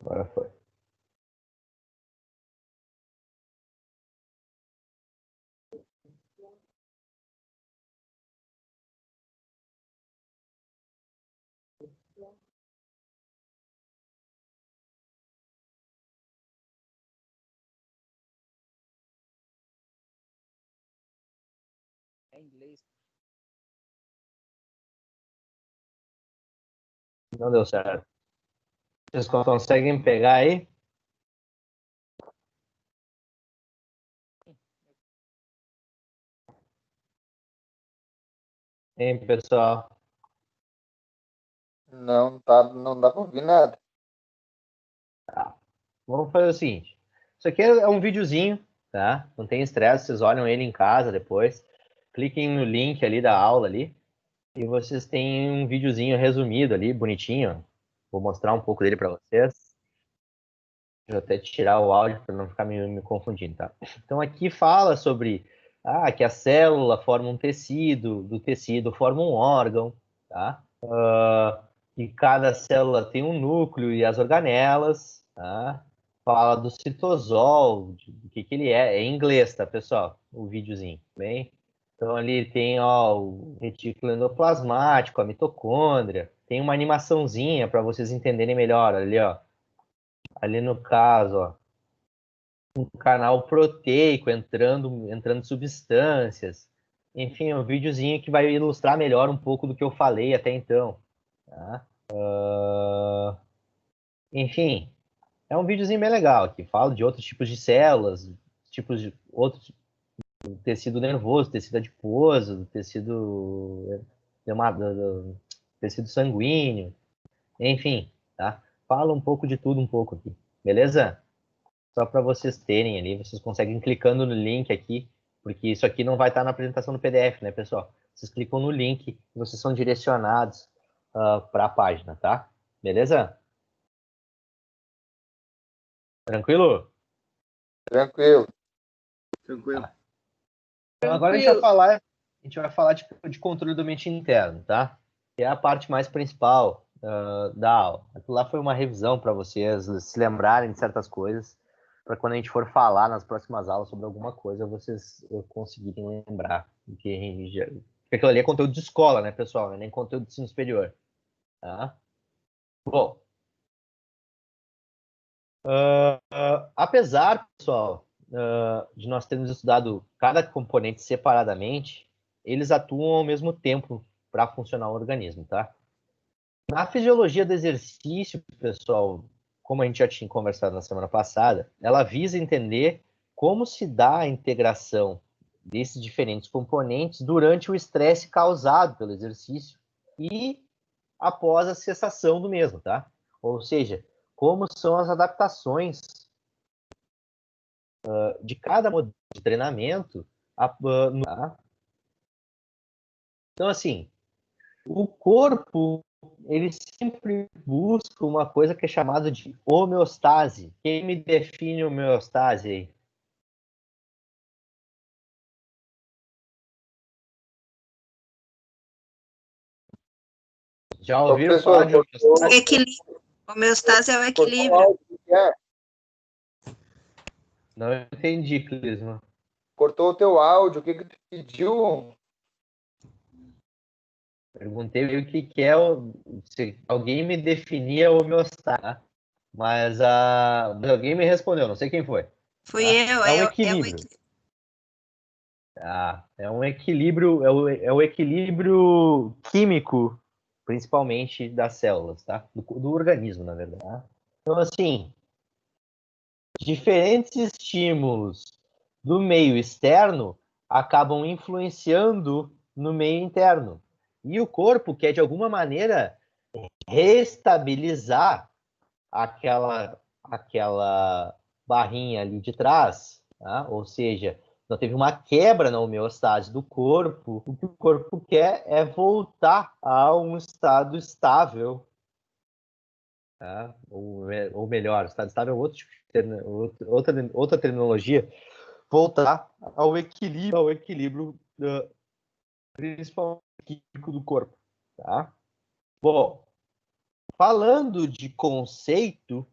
Agora foi. Não deu certo. Vocês conseguem pegar aí? Hein, pessoal? Não tá, não dá para ouvir nada. Tá. Vamos fazer o seguinte. Isso aqui é um videozinho, tá? Não tem estresse, vocês olham ele em casa depois. Cliquem no link ali da aula ali. E vocês têm um videozinho resumido ali, bonitinho. Vou mostrar um pouco dele para vocês. Vou até tirar o áudio para não ficar me confundindo, tá? Então aqui fala sobre que a célula forma um tecido, do tecido forma um órgão, tá? E cada célula tem um núcleo e as organelas, tá? Fala do citosol, do que ele é. É em inglês, tá, pessoal? O videozinho, bem? Então ali tem o retículo endoplasmático, a mitocôndria. Tem uma animaçãozinha para vocês entenderem melhor ali, ó. Ali no caso, ó, um canal proteico entrando substâncias. Enfim, é um videozinho que vai ilustrar melhor um pouco do que eu falei até então. Tá? Enfim, é um videozinho bem legal que fala de outros tipos de células, tipos de outros tecido nervoso, tecido adiposo, tecido sanguíneo, enfim, tá? Fala um pouco de tudo um pouco aqui, beleza? Só para vocês terem ali, vocês conseguem clicando no link aqui, porque isso aqui não vai estar na apresentação do PDF, né, pessoal? Vocês clicam no link e vocês são direcionados para a página, tá? Beleza? Tranquilo? Tranquilo. Tranquilo. Tá. Então agora a gente vai falar de controle do ambiente interno, tá? Que é a parte mais principal da aula. Aquilo lá foi uma revisão para vocês se lembrarem de certas coisas, para quando a gente for falar nas próximas aulas sobre alguma coisa, vocês conseguirem lembrar. Porque aquilo ali é conteúdo de escola, né, pessoal? Não é nem conteúdo de ensino superior. Tá? Bom, apesar, pessoal, de nós termos estudado cada componente separadamente, eles atuam ao mesmo tempo para funcionar o organismo, tá? Na fisiologia do exercício, pessoal, como a gente já tinha conversado na semana passada, ela visa entender como se dá a integração desses diferentes componentes durante o estresse causado pelo exercício e após a cessação do mesmo, tá? Ou seja, como são as adaptações de cada modelo de treinamento. Tá? Então, assim, o corpo, ele sempre busca uma coisa que é chamada de homeostase. Quem me define homeostase aí? Já ouviram falar Professor, de homeostase? Equilíbrio. Homeostase é o cortou o equilíbrio. áudio, o que é? Não entendi, Clisma. Cortou o teu áudio, o que tu pediu? Perguntei o que é se alguém me definia homeostase, mas alguém me respondeu, não sei quem foi. Fui Tá? eu, É um é o equilíbrio. equilíbrio. É um equilíbrio, é o equilíbrio químico, principalmente das células, tá? Do organismo, na verdade. Tá? Então, assim, diferentes estímulos do meio externo acabam influenciando no meio interno. E o corpo quer, de alguma maneira, restabilizar aquela barrinha ali de trás, tá? Ou seja, não teve uma quebra na homeostase do corpo, o que o corpo quer é voltar a um estado estável, tá? Ou melhor, estado estável é outra terminologia, voltar ao equilíbrio principalmente químico do corpo, tá? Bom, falando de conceito,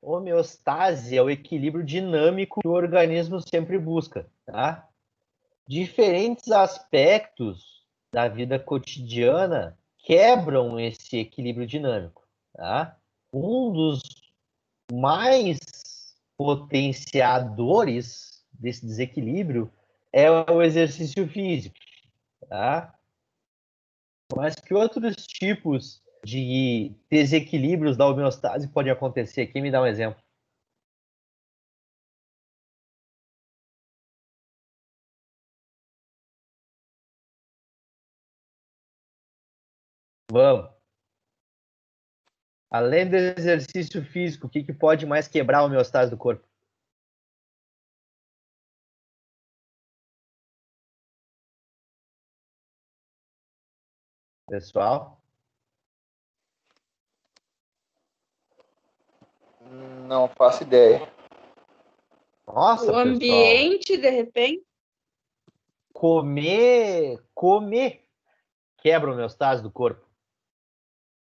homeostase é o equilíbrio dinâmico que o organismo sempre busca, tá? Diferentes aspectos da vida cotidiana quebram esse equilíbrio dinâmico, tá? Um dos mais potenciadores desse desequilíbrio é o exercício físico, tá? Mas que outros tipos de desequilíbrios da homeostase podem acontecer? Quem me dá um exemplo? Vamos. Além do exercício físico, o que pode mais quebrar a homeostase do corpo? Pessoal? Não faço ideia. Nossa, O pessoal. ambiente, de repente. Comer quebra a homeostase do corpo.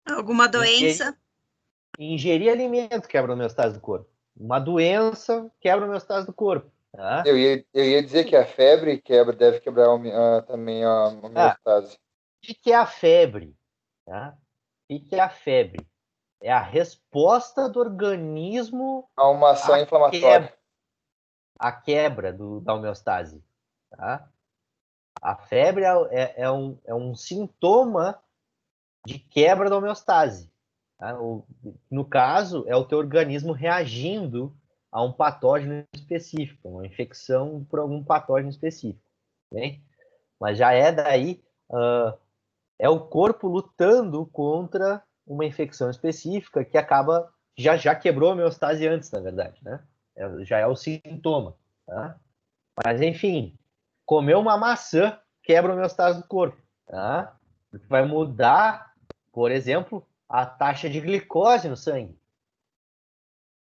Alguma doença? Ingerir alimento quebra a homeostase do corpo. Uma doença quebra a homeostase do corpo. Tá? Eu ia dizer que a febre deve quebrar também a homeostase. O que é a febre? Tá? O que é a febre? É a resposta do organismo Há uma ação inflamatória. à quebra da homeostase. Tá? A febre é um sintoma de quebra da homeostase. Tá? No caso, é o teu organismo reagindo a um patógeno específico, uma infecção por algum patógeno específico. Bem? Mas já é daí, é o corpo lutando contra uma infecção específica que acaba, já quebrou a homeostase antes, na verdade, né? Já é o sintoma. Tá? Mas, enfim, comer uma maçã quebra a homeostase do corpo. Tá? Vai mudar, por exemplo, a taxa de glicose no sangue.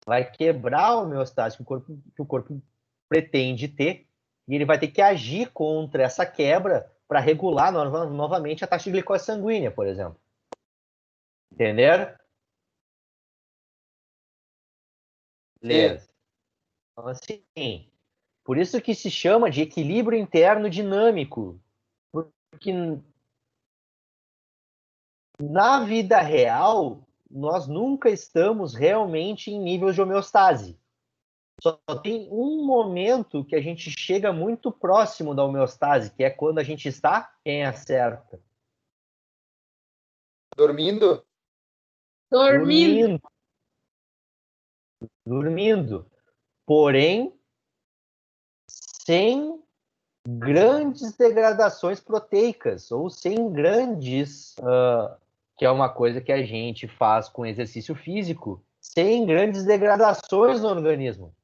Vai quebrar a homeostase que o corpo pretende ter e ele vai ter que agir contra essa quebra para regular novamente a taxa de glicose sanguínea, por exemplo. Entenderam? Sim. Beleza. Então, assim, por isso que se chama de equilíbrio interno dinâmico. Porque na vida real, nós nunca estamos realmente em nível de homeostase. Só tem um momento que a gente chega muito próximo da homeostase, que é quando a gente está, quem acerta? Dormindo? Dormindo. Dormindo. Porém, sem grandes degradações proteicas, ou sem grandes, que é uma coisa que a gente faz com exercício físico, sem grandes degradações no organismo.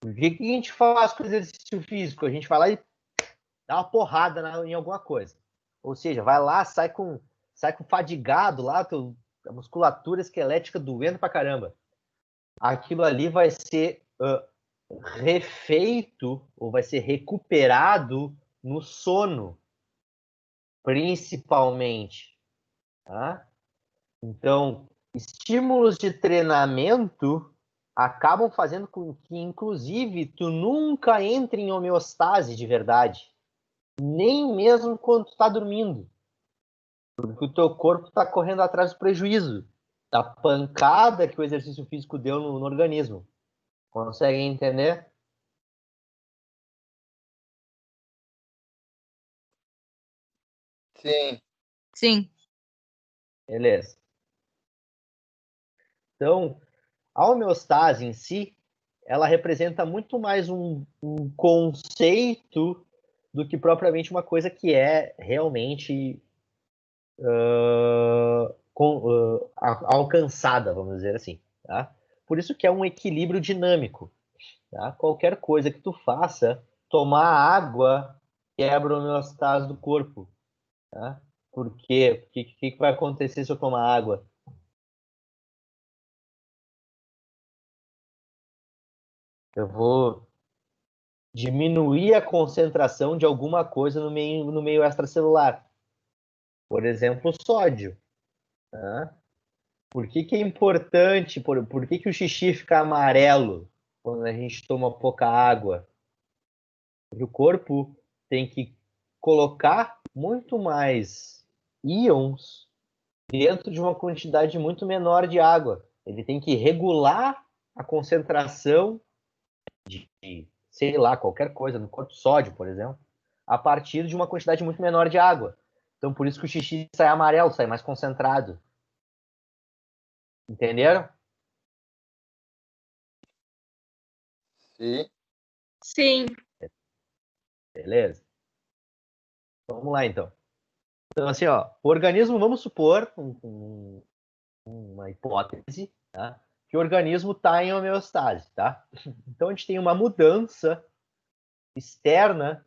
O que a gente faz com exercício físico? A gente vai lá e dá uma porrada em alguma coisa. Ou seja, vai lá, sai com fadigado lá, a musculatura esquelética doendo pra caramba. Aquilo ali vai ser refeito ou vai ser recuperado no sono, principalmente. Tá? Então, estímulos de treinamento acabam fazendo com que, inclusive, tu nunca entre em homeostase de verdade, nem mesmo quando tu está dormindo, porque o teu corpo está correndo atrás do prejuízo, da pancada que o exercício físico deu no organismo. Conseguem entender? Sim. Sim. Beleza. Então, a homeostase em si, ela representa muito mais um conceito do que propriamente uma coisa que é realmente alcançada, vamos dizer assim. Tá? Por isso que é um equilíbrio dinâmico. Tá? Qualquer coisa que tu faça, tomar água quebra a homeostase do corpo. Tá? Por quê? O que vai acontecer se eu tomar água? Eu vou diminuir a concentração de alguma coisa no meio extracelular. Por exemplo, sódio. Tá? Por que é importante? Por que o xixi fica amarelo quando a gente toma pouca água? Porque o corpo tem que colocar muito mais íons dentro de uma quantidade muito menor de água. Ele tem que regular a concentração de, sei lá, qualquer coisa, no corpo sódio, por exemplo, a partir de uma quantidade muito menor de água. Então, por isso que o xixi sai amarelo, sai mais concentrado. Entenderam? Sim. Sim. Beleza? Vamos lá, então. Então, assim, ó, o organismo, vamos supor, uma hipótese, tá? Que o organismo está em homeostase, tá? Então, a gente tem uma mudança externa,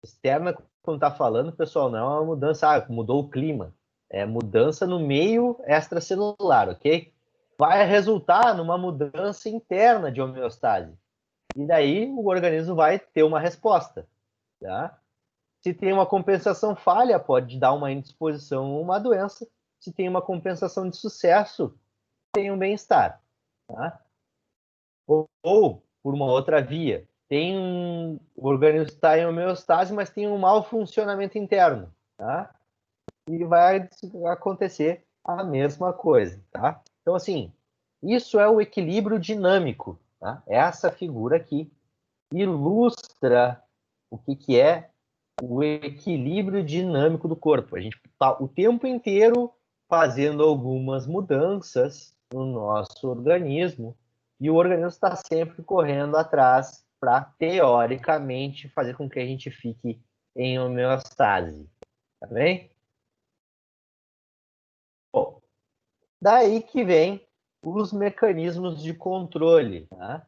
externa, quando está falando, pessoal, não é uma mudança, mudou o clima. É mudança no meio extracelular, ok? Vai resultar numa mudança interna de homeostase. E daí o organismo vai ter uma resposta, tá? Se tem uma compensação falha, pode dar uma indisposição ou uma doença. Se tem uma compensação de sucesso, tem um bem-estar. Tá? Ou, por uma outra via, o organismo está em homeostase, mas tem um mau funcionamento interno. Tá? E vai acontecer a mesma coisa. Tá? Então, assim, isso é o equilíbrio dinâmico. Tá? Essa figura aqui ilustra o que é o equilíbrio dinâmico do corpo. A gente está o tempo inteiro fazendo algumas mudanças no nosso organismo e o organismo está sempre correndo atrás para, teoricamente, fazer com que a gente fique em homeostase. Tá bem? Bom, daí que vem os mecanismos de controle. Tá?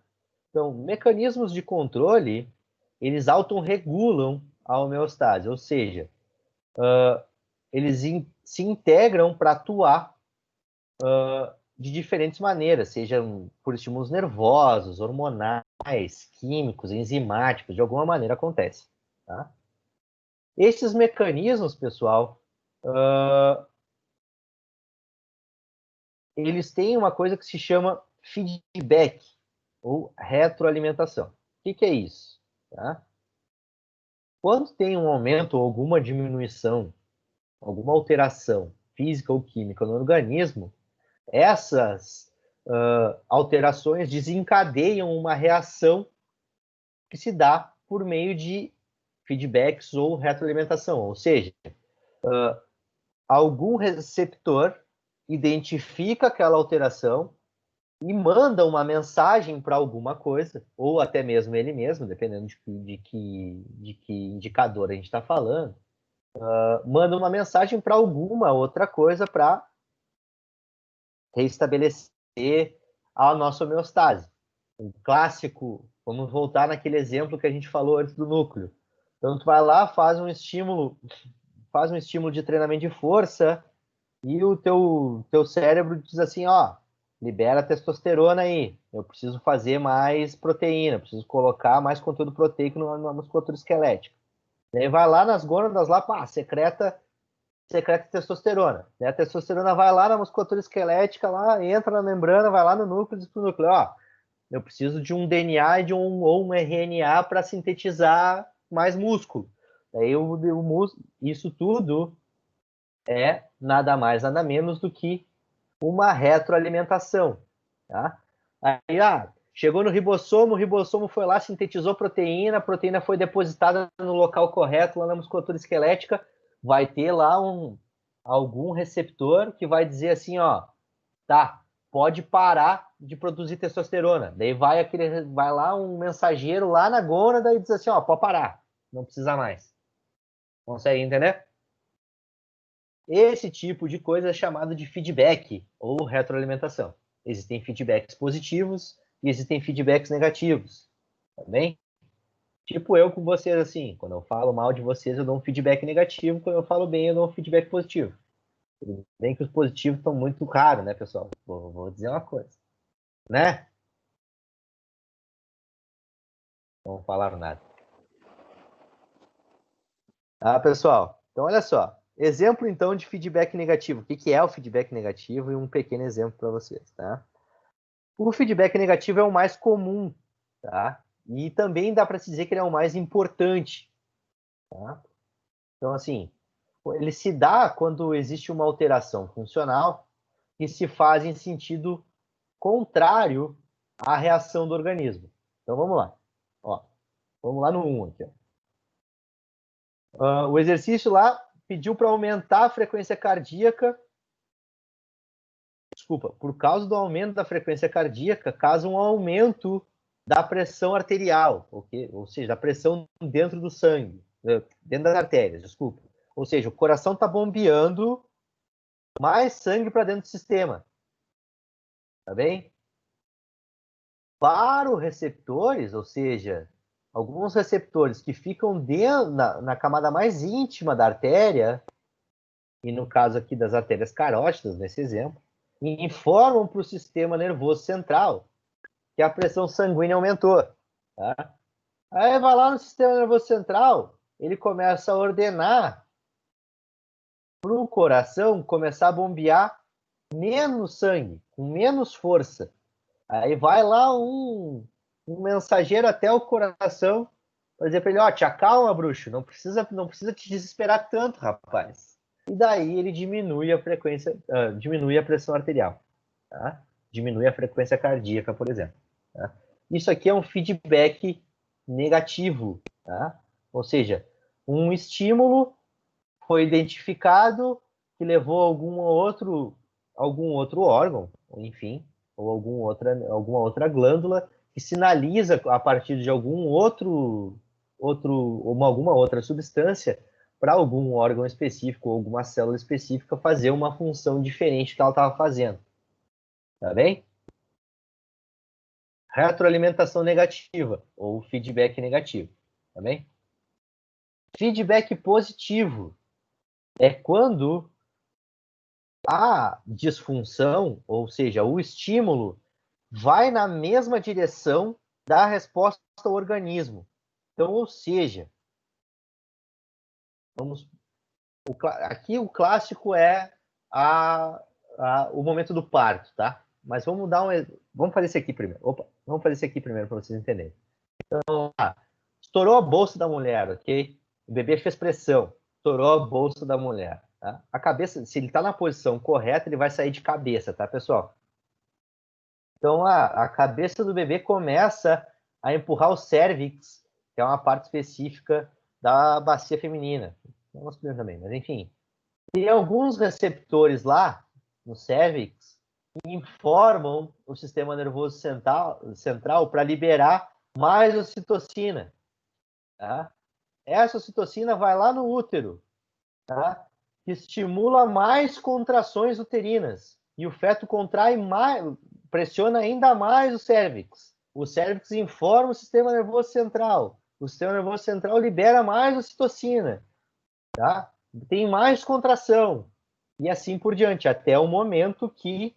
Então, mecanismos de controle, eles autorregulam a homeostase, ou seja, eles se integram para atuar de diferentes maneiras, sejam por estímulos nervosos, hormonais, químicos, enzimáticos, de alguma maneira acontece. Tá? Esses mecanismos, pessoal, eles têm uma coisa que se chama feedback, ou retroalimentação. O que é isso? Tá? Quando tem um aumento ou alguma diminuição, alguma alteração física ou química no organismo, essas alterações desencadeiam uma reação que se dá por meio de feedbacks ou retroalimentação, ou seja, algum receptor identifica aquela alteração e manda uma mensagem para alguma coisa, ou até mesmo ele mesmo, dependendo de que indicador a gente está falando, manda uma mensagem para alguma outra coisa para reestabelecer a nossa homeostase. Um clássico, vamos voltar naquele exemplo que a gente falou antes do núcleo. Então, tu vai lá, faz um estímulo de treinamento de força e o teu cérebro diz assim, ó, libera testosterona aí, eu preciso fazer mais proteína, preciso colocar mais conteúdo proteico na musculatura esquelética. Daí vai lá nas gônadas, lá, pá, secreta testosterona. A testosterona vai lá na musculatura esquelética, lá, entra na membrana, vai lá no núcleo, diz pro núcleo, ó, eu preciso de um DNA e ou um RNA para sintetizar mais músculo. Daí isso tudo é nada mais, nada menos do que uma retroalimentação. Tá? Aí, chegou no ribossomo, o ribossomo foi lá, sintetizou proteína, a proteína foi depositada no local correto, lá na musculatura esquelética, vai ter lá algum receptor que vai dizer assim, ó, tá, pode parar de produzir testosterona. Daí vai lá um mensageiro lá na gônada e diz assim, ó, pode parar, não precisa mais. Consegue entender? Esse tipo de coisa é chamado de feedback ou retroalimentação. Existem feedbacks positivos e existem feedbacks negativos. Tá bem? Tipo eu com vocês, assim, quando eu falo mal de vocês, eu dou um feedback negativo, quando eu falo bem, eu dou um feedback positivo. Tudo bem que os positivos estão muito caros, né, pessoal? Vou dizer uma coisa. Né? Não falaram nada. Tá, pessoal? Então, olha só. Exemplo, então, de feedback negativo. O que é o feedback negativo e um pequeno exemplo para vocês, tá? O feedback negativo é o mais comum, tá? E também dá para se dizer que ele é o mais importante, tá? Então, assim, ele se dá quando existe uma alteração funcional que se faz em sentido contrário à reação do organismo. Então, vamos lá. Ó, vamos lá no 1 aqui. O exercício lá pediu para aumentar a frequência cardíaca. Desculpa, por causa do aumento da frequência cardíaca, causa um aumento da pressão arterial, okay? Ou seja, da pressão dentro do sangue, dentro das artérias, desculpa. Ou seja, o coração está bombeando mais sangue para dentro do sistema. Tá bem? Para os receptores, ou seja, alguns receptores que ficam na camada mais íntima da artéria, e no caso aqui das artérias carótidas, nesse exemplo, informam para o sistema nervoso central que a pressão sanguínea aumentou. Tá? Aí vai lá no sistema nervoso central, ele começa a ordenar para o coração começar a bombear menos sangue, com menos força. Aí vai lá um mensageiro até o coração para dizer para ele, ó, te acalma, bruxo, não precisa te desesperar tanto, rapaz. E daí ele diminui a frequência, diminui a pressão arterial, tá? Diminui a frequência cardíaca, por exemplo. Tá? Isso aqui é um feedback negativo, tá? Ou seja, um estímulo foi identificado que levou a algum outro órgão, enfim, ou alguma outra glândula que sinaliza a partir de alguma outra substância para algum órgão específico ou alguma célula específica fazer uma função diferente que ela estava fazendo. Tá bem? Retroalimentação negativa ou feedback negativo. Tá bem? Feedback positivo é quando a disfunção, ou seja, o estímulo, vai na mesma direção da resposta ao organismo. Então, ou seja, aqui o clássico é o momento do parto, tá? Mas vamos fazer isso aqui primeiro. Vamos fazer isso aqui primeiro para vocês entenderem. Então, estourou a bolsa da mulher, ok? O bebê fez pressão, estourou a bolsa da mulher. Tá? A cabeça, se ele está na posição correta, ele vai sair de cabeça, tá, pessoal? Então, a cabeça do bebê começa a empurrar o cérvix, que é uma parte específica da bacia feminina. Não masculino também, mas enfim. Tem alguns receptores lá, no cérvix, que informam o sistema nervoso central para liberar mais ocitocina. Tá? Essa ocitocina vai lá no útero, tá? Que estimula mais contrações uterinas. E o feto contrai mais, pressiona ainda mais o cérvix. O cérvix informa o sistema nervoso central. O sistema nervoso central libera mais ocitocina. Tá? Tem mais contração. E assim por diante, até o momento que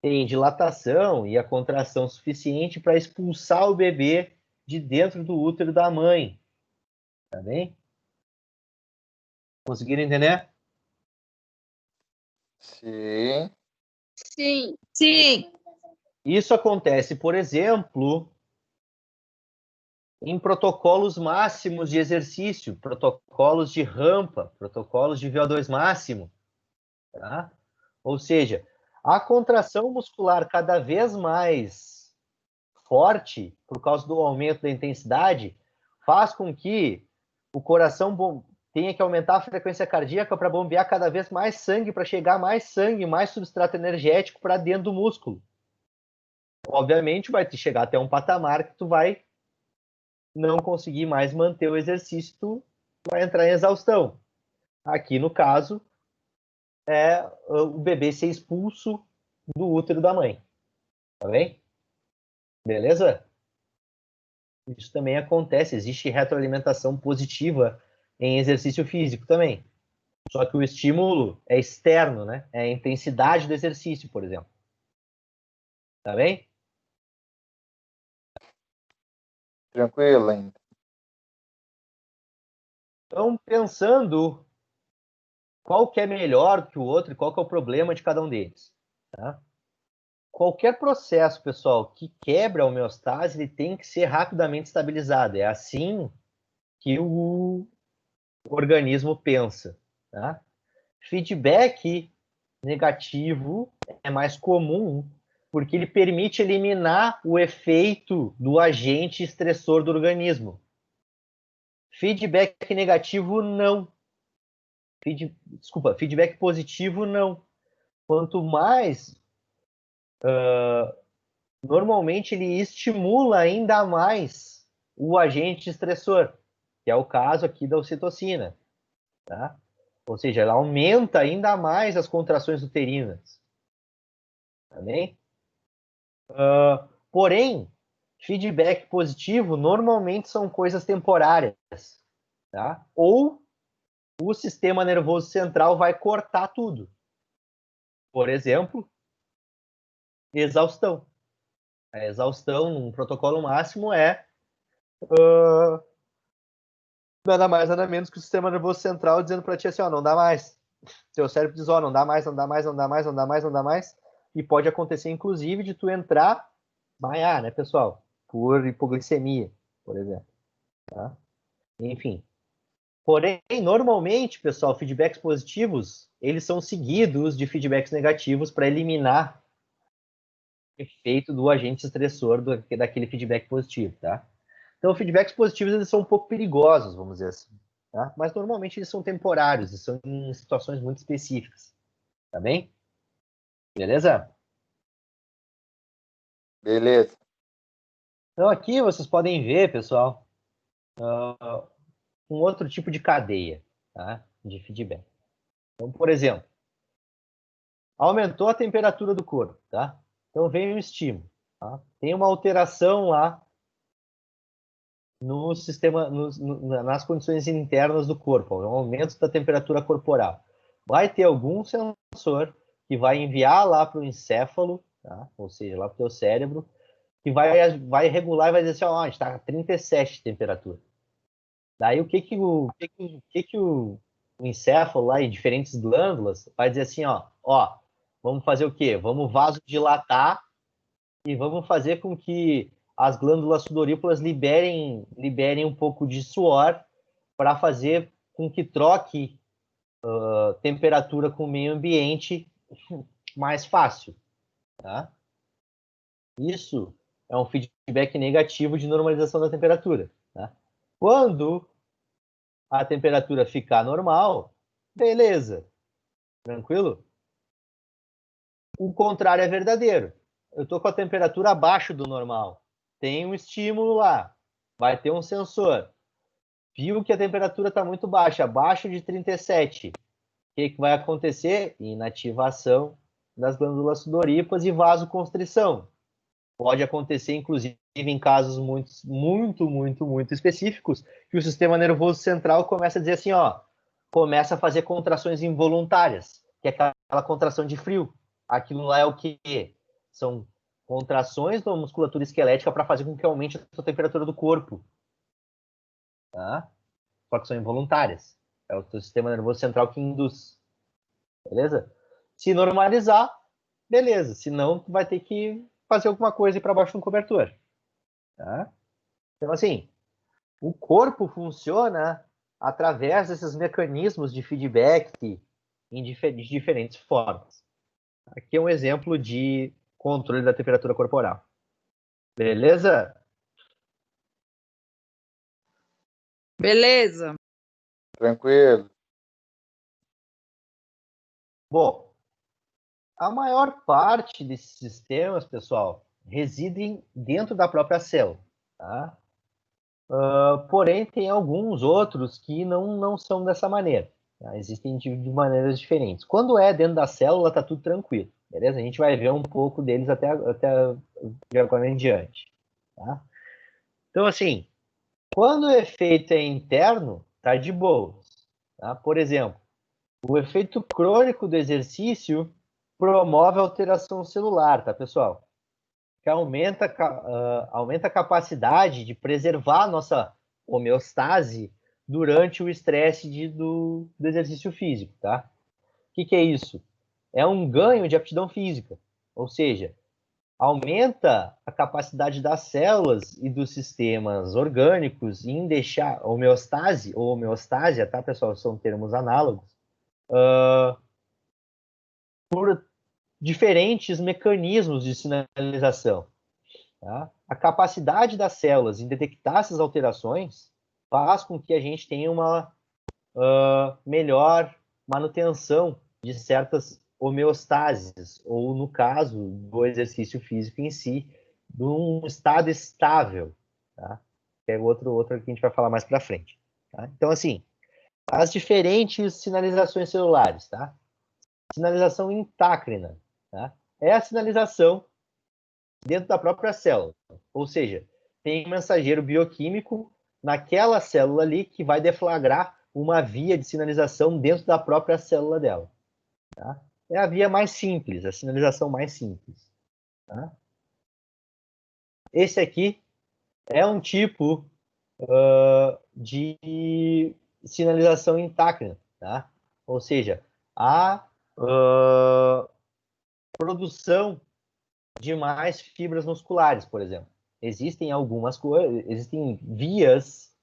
tem dilatação e a contração suficiente para expulsar o bebê de dentro do útero da mãe. Tá bem? Conseguiram entender? Sim. Sim. Sim. Isso acontece, por exemplo, em protocolos máximos de exercício, protocolos de rampa, protocolos de VO2 máximo. Tá? Ou seja, a contração muscular cada vez mais forte, por causa do aumento da intensidade, faz com que o coração tenha que aumentar a frequência cardíaca para bombear cada vez mais sangue, para chegar mais sangue, mais substrato energético para dentro do músculo. Obviamente, vai te chegar até um patamar que tu vai não conseguir mais manter o exercício, tu vai entrar em exaustão. Aqui, no caso, é o bebê ser expulso do útero da mãe. Tá bem? Beleza? Isso também acontece. Existe retroalimentação positiva em exercício físico também. Só que o estímulo é externo, né? É a intensidade do exercício, por exemplo. Tá bem? Tranquilo ainda. Então, pensando qual que é melhor que o outro e qual que é o problema de cada um deles. Tá? Qualquer processo, pessoal, que quebra a homeostase, ele tem que ser rapidamente estabilizado. É assim que o organismo pensa. Tá? Feedback negativo é mais comum porque ele permite eliminar o efeito do agente estressor do organismo. Feedback negativo, não. Feedback positivo, não. Quanto mais, normalmente ele estimula ainda mais o agente estressor, que é o caso aqui da ocitocina. Tá? Ou seja, ela aumenta ainda mais as contrações uterinas. Tá bem? Porém, feedback positivo normalmente são coisas temporárias. Tá? Ou o sistema nervoso central vai cortar tudo. Por exemplo, exaustão. A exaustão num protocolo máximo é nada mais, nada menos que o sistema nervoso central dizendo para ti assim, ó, não dá mais. Teu cérebro diz, ó, não dá mais, não dá mais, não dá mais, não dá mais, não dá mais. E pode acontecer, inclusive, de tu entrar, desmaiar, né, pessoal? Por hipoglicemia, por exemplo. Tá? Enfim. Porém, normalmente, pessoal, feedbacks positivos, eles são seguidos de feedbacks negativos para eliminar o efeito do agente estressor daquele feedback positivo, tá? Então, feedbacks positivos, eles são um pouco perigosos, vamos dizer assim. Tá? Mas, normalmente, eles são temporários e são em situações muito específicas. Tá bem? Beleza? Beleza. Então, aqui vocês podem ver, pessoal, um outro tipo de cadeia, tá? De feedback. Então, por exemplo, aumentou a temperatura do corpo, tá? Então, vem um estímulo. Tá? Tem uma alteração lá no sistema, nas condições internas do corpo, um aumento da temperatura corporal. Vai ter algum sensor que vai enviar lá para o encéfalo, tá? Ou seja, lá para o teu cérebro, que vai regular e vai dizer assim, ó, a gente está a 37 de temperatura. Daí o que o encéfalo lá em diferentes glândulas vai dizer assim, ó, vamos fazer o quê? Vamos vasodilatar e vamos fazer com que as glândulas sudoríparas liberem um pouco de suor para fazer com que troque temperatura com o meio ambiente mais fácil. Tá? Isso é um feedback negativo de normalização da temperatura. Tá? Quando a temperatura ficar normal, beleza, tranquilo? O contrário é verdadeiro. Eu estou com a temperatura abaixo do normal. Tem um estímulo lá. Vai ter um sensor. Viu que a temperatura está muito baixa, abaixo de 37. O que vai acontecer? Inativação das glândulas sudoríparas e vasoconstrição. Pode acontecer, inclusive, em casos muito específicos, que o sistema nervoso central começa a dizer assim, ó, começa a fazer contrações involuntárias, que é aquela contração de frio. Aquilo lá é o quê? São contrações da musculatura esquelética para fazer com que aumente a sua temperatura do corpo. Tá? Só que são involuntárias. É o teu sistema nervoso central que induz. Beleza? Se normalizar, beleza. Se não, tu vai ter que fazer alguma coisa e ir para baixo do cobertor. Tá? Então, assim, o corpo funciona através desses mecanismos de feedback de diferentes formas. Aqui é um exemplo de controle da temperatura corporal. Beleza? Beleza. Tranquilo. Bom, a maior parte desses sistemas, pessoal, residem dentro da própria célula. Tá? Porém, tem alguns outros que não são dessa maneira. Tá? Existem de maneiras diferentes. Quando é dentro da célula, está tudo tranquilo. Beleza? A gente vai ver um pouco deles até de agora em diante. Tá? Então, assim, quando o efeito é interno, tá de boas. Tá? Por exemplo, o efeito crônico do exercício promove alteração celular, tá, pessoal? Que aumenta a capacidade de preservar a nossa homeostase durante o estresse do exercício físico, tá? O que é isso? É um ganho de aptidão física, ou seja, aumenta a capacidade das células e dos sistemas orgânicos em deixar homeostase ou homeostásia, tá, pessoal? São termos análogos, por diferentes mecanismos de sinalização. Tá? A capacidade das células em detectar essas alterações faz com que a gente tenha uma melhor manutenção de certas homeostases, ou no caso do exercício físico em si, de um estado estável, tá? Que é outro que a gente vai falar mais para frente. Tá? Então, assim, as diferentes sinalizações celulares, tá? Sinalização intácrina, tá? É a sinalização dentro da própria célula, ou seja, tem um mensageiro bioquímico naquela célula ali que vai deflagrar uma via de sinalização dentro da própria célula dela. Tá? É a via mais simples, a sinalização mais simples. Tá? Esse aqui é um tipo de sinalização intácrina, tá? Ou seja, a produção de mais fibras musculares, por exemplo. Existem algumas coisas, existem vias,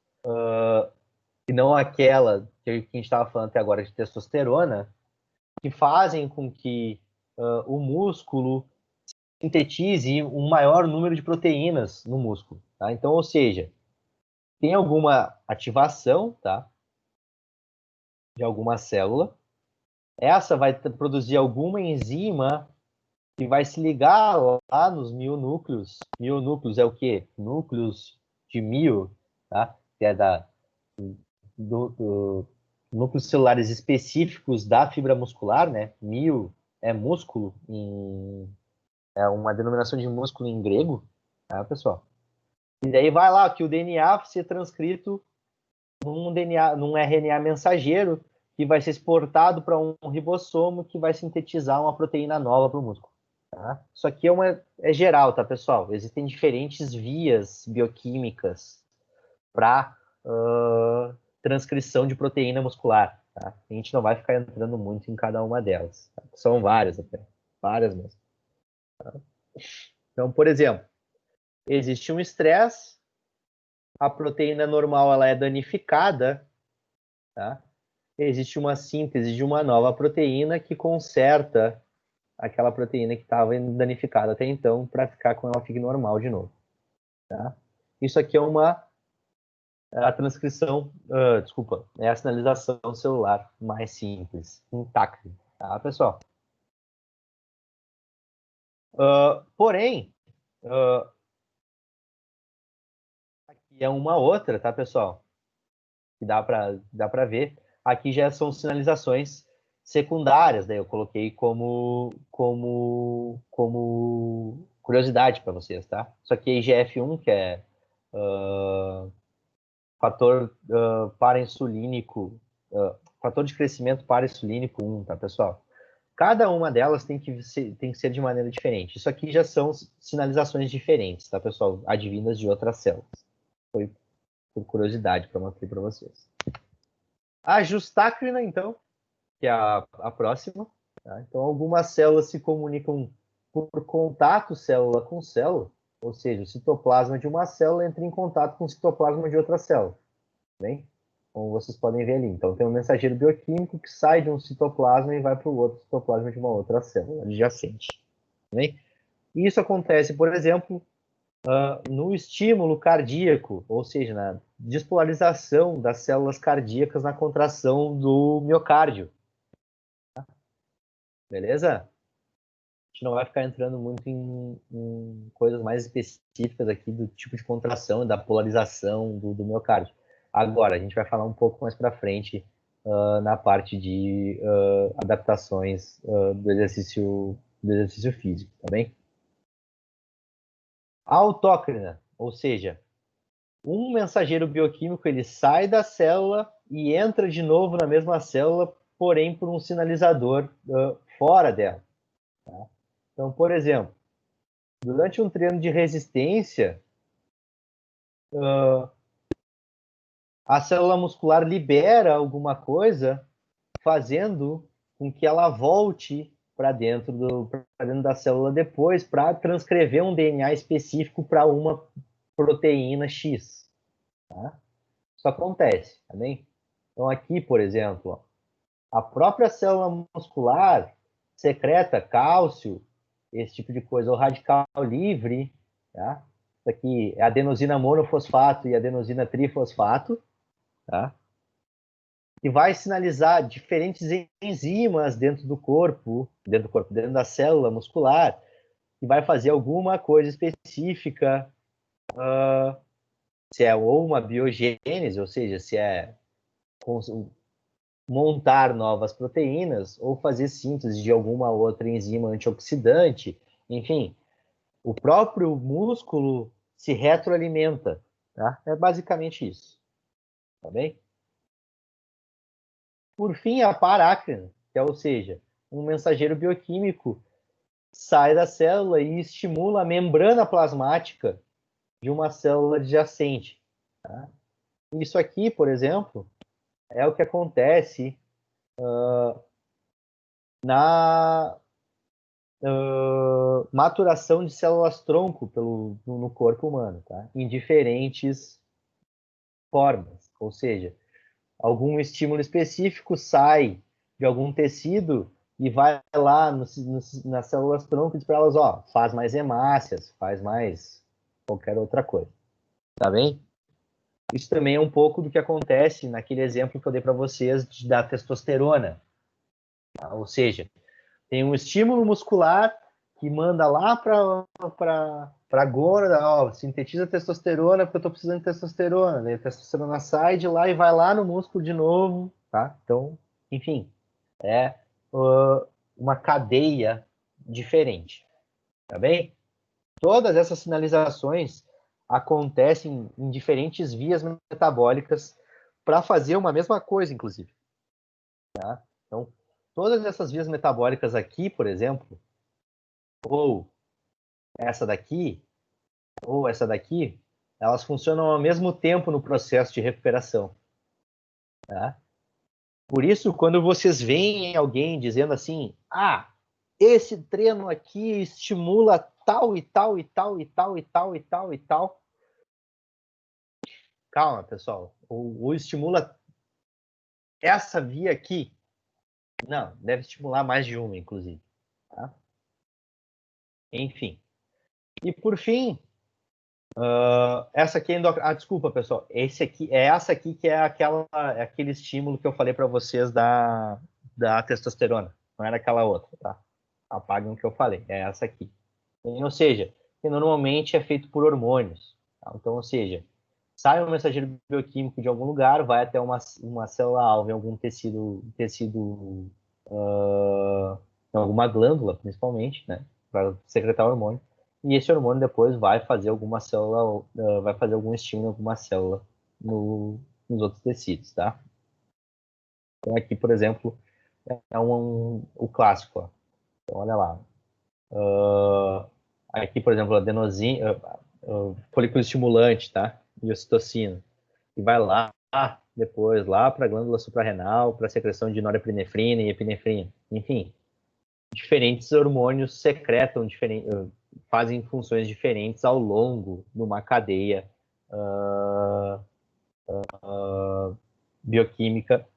e não aquela que a gente estava falando até agora de testosterona, que fazem com que o músculo sintetize um maior número de proteínas no músculo. Tá? Então, ou seja, tem alguma ativação, tá, de alguma célula, essa vai produzir alguma enzima que vai se ligar lá nos mionúcleos. Mionúcleos é o quê? Núcleos de mio, tá? Que é do núcleos celulares específicos da fibra muscular, né? Mio é músculo, é uma denominação de músculo em grego, tá, pessoal? E daí vai lá que o DNA ser transcrito num RNA mensageiro que vai ser exportado para um ribossomo que vai sintetizar uma proteína nova para o músculo. Tá? Isso aqui é geral, tá, pessoal? Existem diferentes vias bioquímicas para transcrição de proteína muscular. Tá? A gente não vai ficar entrando muito em cada uma delas. Tá? São várias até. várias mesmo. Tá? Então, por exemplo, existe um estresse, a proteína normal ela é danificada, tá? Existe uma síntese de uma nova proteína que conserta aquela proteína que estava danificada até então para ficar com ela fique normal de novo. Tá? Isso aqui é a transcrição, desculpa, é a sinalização celular mais simples, intacta, tá, pessoal? Porém, aqui é uma outra, tá, pessoal? Que dá para ver. Aqui já são sinalizações secundárias, daí eu coloquei como curiosidade para vocês, tá? Isso aqui é IGF-1, que é fator parainsulínico, fator de crescimento parainsulínico 1, tá, pessoal? Cada uma delas tem que ser de maneira diferente. Isso aqui já são sinalizações diferentes, tá, pessoal? Advindas de outras células. Foi por curiosidade para mostrar para vocês. A justácrina, então, que é a próxima. Tá? Então, algumas células se comunicam por contato célula com célula, ou seja, o citoplasma de uma célula entra em contato com o citoplasma de outra célula. Bem? Como vocês podem ver ali. Então, tem um mensageiro bioquímico que sai de um citoplasma e vai para o outro citoplasma de uma outra célula adjacente. Bem? Isso acontece, por exemplo, no estímulo cardíaco, ou seja, na despolarização das células cardíacas na contração do miocárdio. Beleza? A gente não vai ficar entrando muito em coisas mais específicas aqui do tipo de contração e da polarização do miocárdio. Agora, a gente vai falar um pouco mais para frente na parte de adaptações do exercício físico, tá bem? A autócrina, ou seja, um mensageiro bioquímico ele sai da célula e entra de novo na mesma célula, porém por um sinalizador fora dela. Tá? Então, por exemplo, durante um treino de resistência, a célula muscular libera alguma coisa, fazendo com que ela volte para dentro da célula depois para transcrever um DNA específico para uma proteína X. Tá? Isso acontece, tá bem? Então aqui, por exemplo, a própria célula muscular secreta cálcio, esse tipo de coisa, o radical livre, tá? Isso aqui é adenosina monofosfato e adenosina trifosfato, tá? Que vai sinalizar diferentes enzimas dentro da célula muscular, que vai fazer alguma coisa específica, se é ou uma biogênese, ou seja, se é montar novas proteínas, ou fazer síntese de alguma outra enzima antioxidante, enfim, o próprio músculo se retroalimenta, tá? É basicamente isso, tá bem? Por fim, a parácrina, que é, ou seja, um mensageiro bioquímico sai da célula e estimula a membrana plasmática de uma célula adjacente. Tá? Isso aqui, por exemplo, é o que acontece na maturação de células-tronco no corpo humano, tá? Em diferentes formas. Ou seja, algum estímulo específico sai de algum tecido e vai lá nas células-tronco e diz para elas, ó, faz mais hemácias, faz mais qualquer outra coisa. Tá bem? Isso também é um pouco do que acontece naquele exemplo que eu dei para vocês da testosterona. Tá? Ou seja, tem um estímulo muscular que manda lá para a gônada, ó, sintetiza testosterona porque eu estou precisando de testosterona. Daí a testosterona sai de lá e vai lá no músculo de novo, tá? Então, enfim, é uma cadeia diferente, tá bem? Todas essas sinalizações acontecem em diferentes vias metabólicas para fazer uma mesma coisa, inclusive. Tá? Então, todas essas vias metabólicas aqui, por exemplo, ou essa daqui, elas funcionam ao mesmo tempo no processo de recuperação. Tá? Por isso, quando vocês veem alguém dizendo assim, esse treino aqui estimula tal e tal e tal e tal e tal e tal e tal. Calma, pessoal. O estimula essa via aqui. Não, deve estimular mais de uma, inclusive. Tá? Enfim. E por fim, essa aqui é desculpa, pessoal. Essa aqui que é aquele estímulo que eu falei para vocês da testosterona. Não era aquela outra, tá? Apaguem o que eu falei. É essa aqui. Ou seja, que normalmente é feito por hormônios. Tá? Então, ou seja, sai um mensageiro bioquímico de algum lugar, vai até uma célula-alvo em algum tecido em alguma glândula, principalmente, né? Para secretar hormônio. E esse hormônio depois vai fazer alguma célula, vai fazer algum estímulo em alguma célula nos outros tecidos, tá? Então aqui, por exemplo, é o clássico, ó. Então, olha lá. Aqui, por exemplo, adenosina, folículo estimulante, tá? E ocitocina. E vai lá, depois, lá para a glândula suprarrenal, para a secreção de norepinefrina e epinefrina. Enfim, diferentes hormônios secretam, fazem funções diferentes ao longo de uma cadeia bioquímica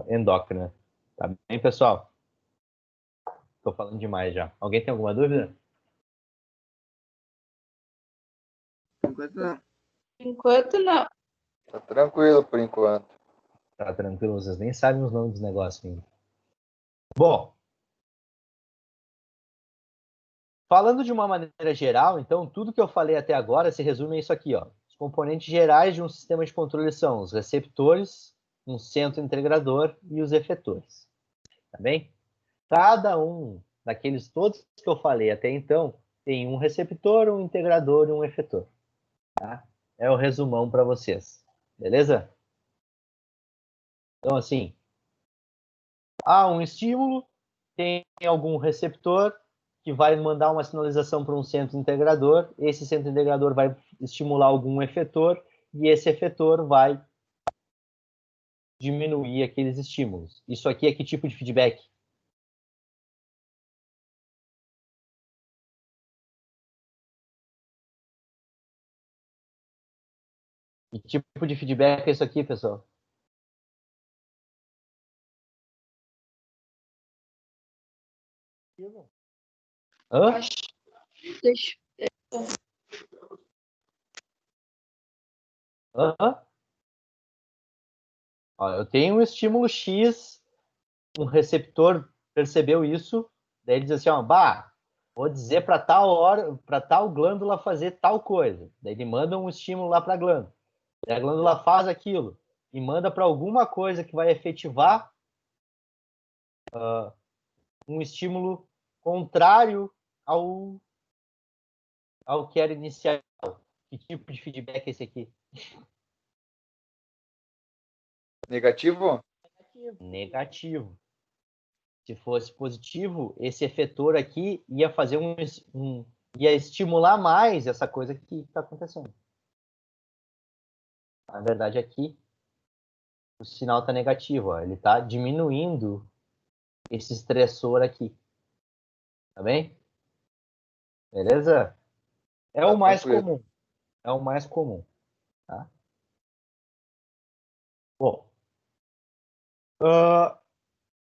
endócrina. Tá bem, pessoal? Estou falando demais já. Alguém tem alguma dúvida? Enquanto não. Enquanto não. Tá tranquilo por enquanto. Tá tranquilo, vocês nem sabem os nomes dos negócios ainda. Bom, falando de uma maneira geral, então, tudo que eu falei até agora se resume a isso aqui, ó. Os componentes gerais de um sistema de controle são os receptores, um centro integrador e os efetores. Tá bem? Cada um daqueles todos que eu falei até então tem um receptor, um integrador e um efetor. Tá? É o resumão para vocês. Beleza? Então, assim, há um estímulo, tem algum receptor que vai mandar uma sinalização para um centro integrador, esse centro integrador vai estimular algum efetor, e esse efetor vai diminuir aqueles estímulos. Isso aqui é que tipo de feedback? Que tipo de feedback é isso aqui, pessoal? Hã? Deixa. Hã? Ó, eu tenho um estímulo X, um receptor percebeu isso, daí ele diz assim, ó, vou dizer para tal hora, para tal glândula fazer tal coisa. Daí ele manda um estímulo lá para a glândula. Daí a glândula faz aquilo e manda para alguma coisa que vai efetivar um estímulo contrário ao que era inicial. Que tipo de feedback é esse aqui? Negativo? Negativo. Se fosse positivo, esse efetor aqui ia fazer ia estimular mais essa coisa que está acontecendo. Na verdade, aqui o sinal está negativo, ó. Ele está diminuindo esse estressor aqui. Tá bem? Beleza? É o mais comum. É o mais comum. Tá? Bom,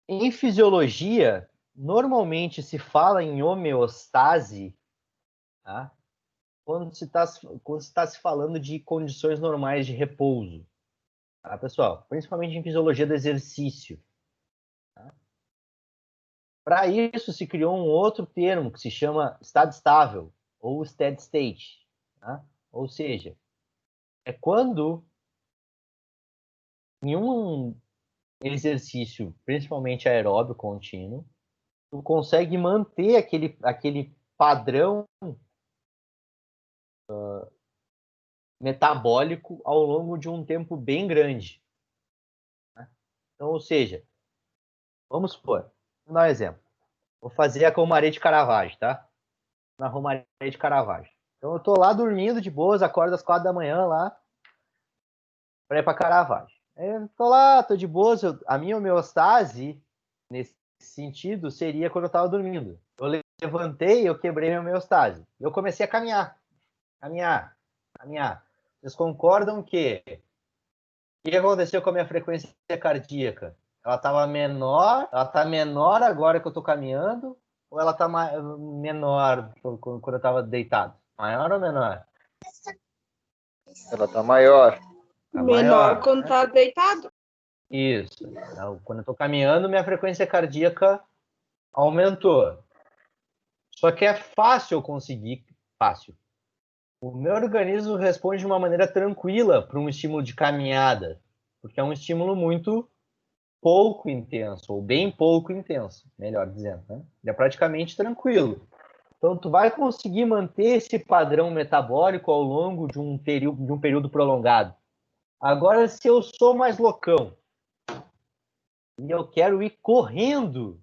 em fisiologia, normalmente se fala em homeostase, tá? Quando se está se falando de condições normais de repouso. Tá, pessoal? Principalmente em fisiologia do exercício. Tá? Para isso, se criou um outro termo que se chama estado estável, ou steady state. Tá? Ou seja, é quando em um exercício, principalmente aeróbio contínuo, tu consegue manter aquele padrão metabólico ao longo de um tempo bem grande. Né? Então, ou seja, vamos supor, vou dar um exemplo. Vou fazer a Romaria de Caravaggio, tá? Na Romaria de Caravaggio. Então, eu tô lá dormindo de boas, acordo às 4 da manhã lá, para ir para Caravaggio. Eu tô lá, tô de boas, a minha homeostase nesse sentido seria quando eu estava dormindo. Eu levantei, eu quebrei minha homeostase. Eu comecei a caminhar. Vocês concordam que o que aconteceu com a minha frequência cardíaca? Ela estava menor, ela está menor agora que eu estou caminhando, ou ela está menor quando eu estava deitado? Maior ou menor? Ela tá maior. Tá Menor maior, quando né? tá deitado. Isso. Então, quando eu estou caminhando, minha frequência cardíaca aumentou. Só que é fácil eu conseguir, fácil. O meu organismo responde de uma maneira tranquila para um estímulo de caminhada, porque é um estímulo muito pouco intenso, ou bem pouco intenso, melhor dizendo, né? Ele é praticamente tranquilo. Então, tu vai conseguir manter esse padrão metabólico ao longo de um período prolongado. Agora, se eu sou mais loucão e eu quero ir correndo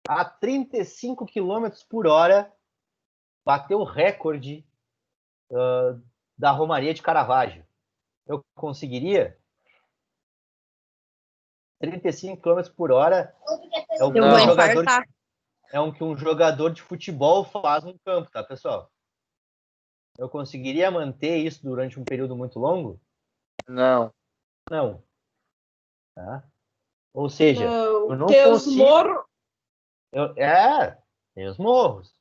a 35 km por hora, bater o recorde da Romaria de Caravaggio, eu conseguiria? 35 km por hora é o que Eu vou infartar. que um jogador de futebol faz no campo, tá, pessoal? Eu conseguiria manter isso durante um período muito longo? Não. Não. Tá? Ou seja, eu não Teus consigo... morros. Tem os morros.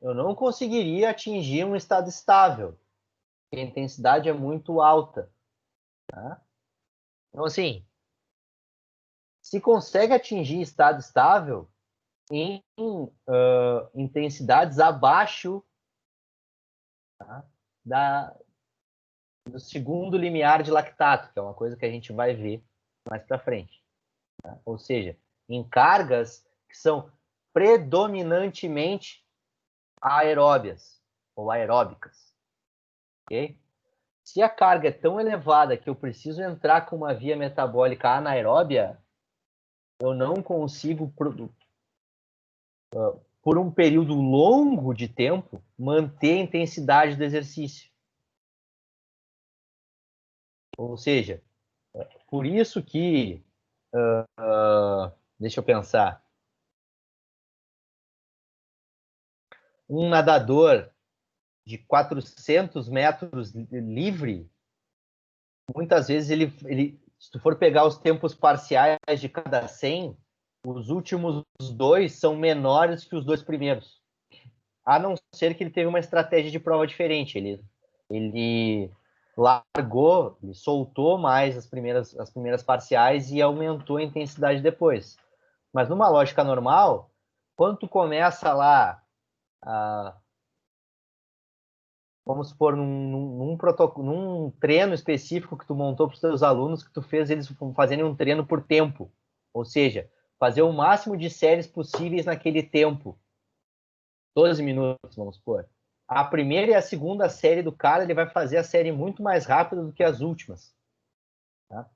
Eu não conseguiria atingir um estado estável, porque a intensidade é muito alta. Tá? Então, assim, se consegue atingir estado estável em intensidades abaixo, tá, do segundo limiar de lactato, que é uma coisa que a gente vai ver mais para frente. Tá? Ou seja, em cargas que são predominantemente aeróbias ou aeróbicas. Okay? Se a carga é tão elevada que eu preciso entrar com uma via metabólica anaeróbia, eu não consigo, por um período longo de tempo, manter a intensidade do exercício. Ou seja, por isso que, deixa eu pensar, um nadador de 400 metros livre, muitas vezes se tu for pegar os tempos parciais de cada 100, os últimos 2 são menores que os 2 primeiros. A não ser que ele teve uma estratégia de prova diferente. Ele largou, ele soltou mais as primeiras parciais e aumentou a intensidade depois. Mas numa lógica normal, quando tu começa lá, vamos supor, num treino específico que tu montou para os teus alunos, que tu fez eles fazerem um treino por tempo. Ou seja, fazer o máximo de séries possíveis naquele tempo. 12 minutos, vamos supor. A primeira e a segunda série do cara, ele vai fazer a série muito mais rápido do que as últimas. Tá?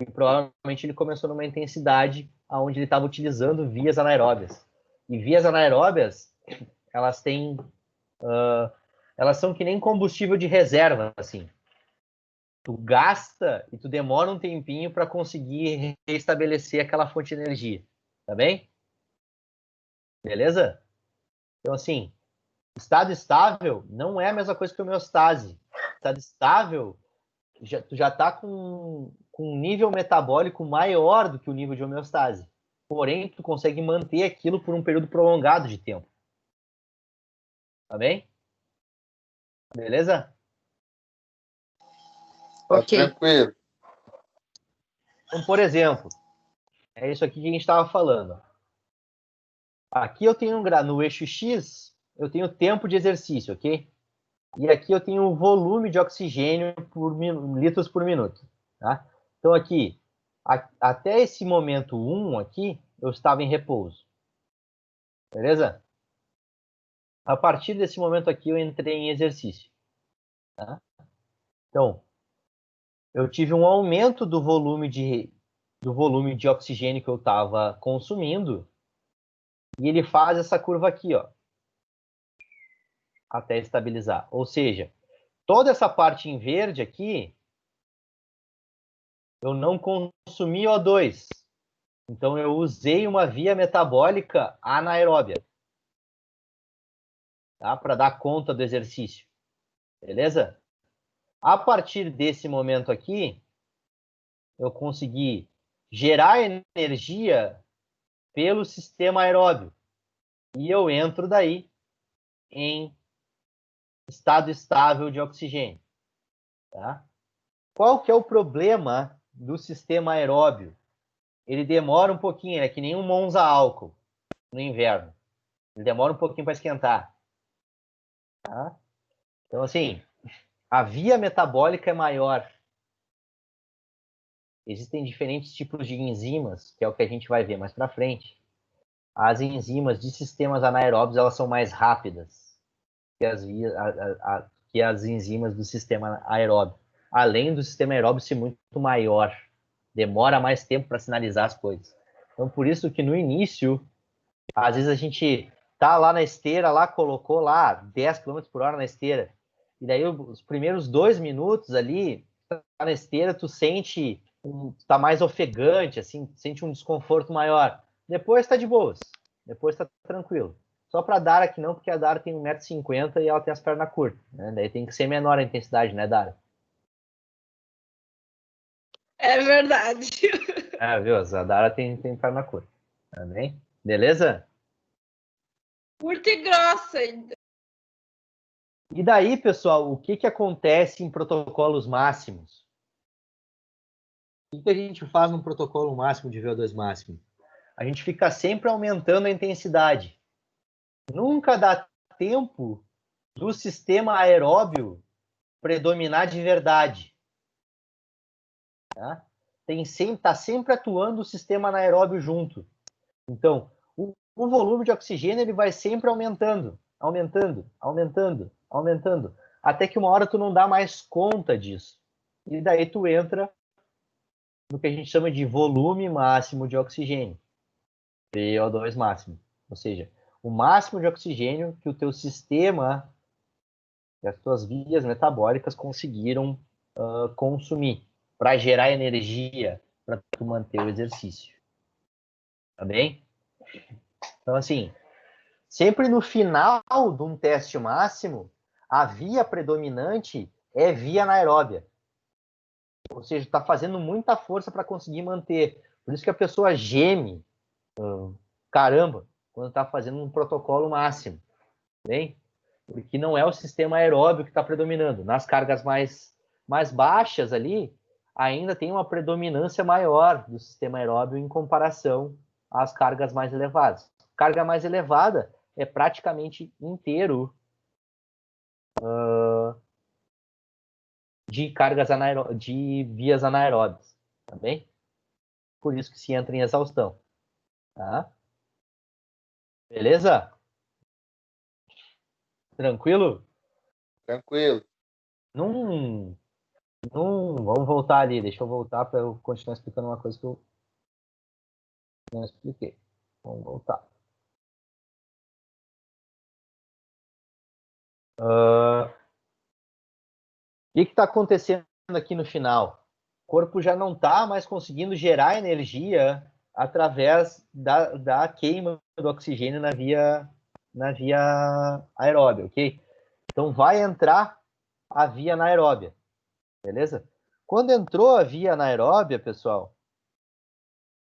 E provavelmente ele começou numa intensidade onde ele estava utilizando vias anaeróbias. E vias anaeróbias, elas têm... elas são que nem combustível de reserva, assim. Tu gasta e tu demora um tempinho para conseguir restabelecer aquela fonte de energia. Tá bem? Beleza? Então, assim, estado estável não é a mesma coisa que homeostase. Estado estável, tu já está com um nível metabólico maior do que o nível de homeostase. Porém, tu consegue manter aquilo por um período prolongado de tempo. Tá bem? Beleza? Tá Ok. tranquilo. Então, por exemplo, é isso aqui que a gente estava falando. Aqui eu tenho no eixo X, eu tenho tempo de exercício, ok? E aqui eu tenho o volume de oxigênio por litros por minuto, tá? Então aqui, até esse momento 1 aqui, eu estava em repouso. Beleza? A partir desse momento aqui, eu entrei em exercício. Tá? Então, eu tive um aumento do volume de oxigênio que eu estava consumindo, e ele faz essa curva aqui, ó, até estabilizar. Ou seja, toda essa parte em verde aqui, eu não consumi O2. Então, eu usei uma via metabólica anaeróbia, tá? Para dar conta do exercício. Beleza? A partir desse momento aqui, eu consegui gerar energia pelo sistema aeróbio. E eu entro daí em estado estável de oxigênio. Tá? Qual que é o problema do sistema aeróbio? Ele demora um pouquinho, é que nem um Monza álcool no inverno. Ele demora um pouquinho para esquentar. Tá? Então, assim, a via metabólica é maior. Existem diferentes tipos de enzimas, que é o que a gente vai ver mais para frente. As enzimas de sistemas anaeróbios, elas são mais rápidas que que as enzimas do sistema aeróbio. Além do sistema aeróbio ser muito maior. Demora mais tempo para sinalizar as coisas. Então, por isso que no início, às vezes a gente tá lá na esteira, lá colocou lá 10 km por hora na esteira. E daí os primeiros 2 minutos ali, tá na esteira, tu sente, tá mais ofegante, assim, sente um desconforto maior. Depois tá de boas. Depois tá tranquilo. Só para a Dara que não, porque a Dara tem 1,50 m e ela tem as pernas curtas. Né? Daí tem que ser menor a intensidade, né, Dara? É verdade. Viu? A Dara tem perna curta. Tá bem? Beleza? Curta e grossa ainda. E daí, pessoal, o que acontece em protocolos máximos? O que a gente faz num protocolo máximo de VO2 máximo? A gente fica sempre aumentando a intensidade. Nunca dá tempo do sistema aeróbio predominar de verdade. Tá? Tá sempre atuando o sistema anaeróbio junto. Então, o volume de oxigênio ele vai sempre aumentando, até que uma hora tu não dá mais conta disso. E daí tu entra no que a gente chama de volume máximo de oxigênio, VO2 máximo. Ou seja, o máximo de oxigênio que o teu sistema e as tuas vias metabólicas conseguiram consumir para gerar energia para tu manter o exercício. Tá bem? Então, assim, sempre no final de um teste máximo, a via predominante é via anaeróbia. Ou seja, está fazendo muita força para conseguir manter. Por isso que a pessoa geme, caramba, quando está fazendo um protocolo máximo. Bem? Porque não é o sistema aeróbio que está predominando. Nas cargas mais baixas ali, ainda tem uma predominância maior do sistema aeróbio em comparação às cargas mais elevadas. Carga mais elevada é praticamente inteiro de cargas de vias anaeróbias, tá bem? Por isso que se entra em exaustão, tá? Beleza? Tranquilo? Tranquilo. Vamos voltar ali. Deixa eu voltar para eu continuar explicando uma coisa que eu não expliquei. Vamos voltar. O que está acontecendo aqui no final? O corpo já não está mais conseguindo gerar energia através da queima do oxigênio na via aeróbia, ok? Então vai entrar a via anaeróbia, beleza? Quando entrou a via anaeróbia, pessoal,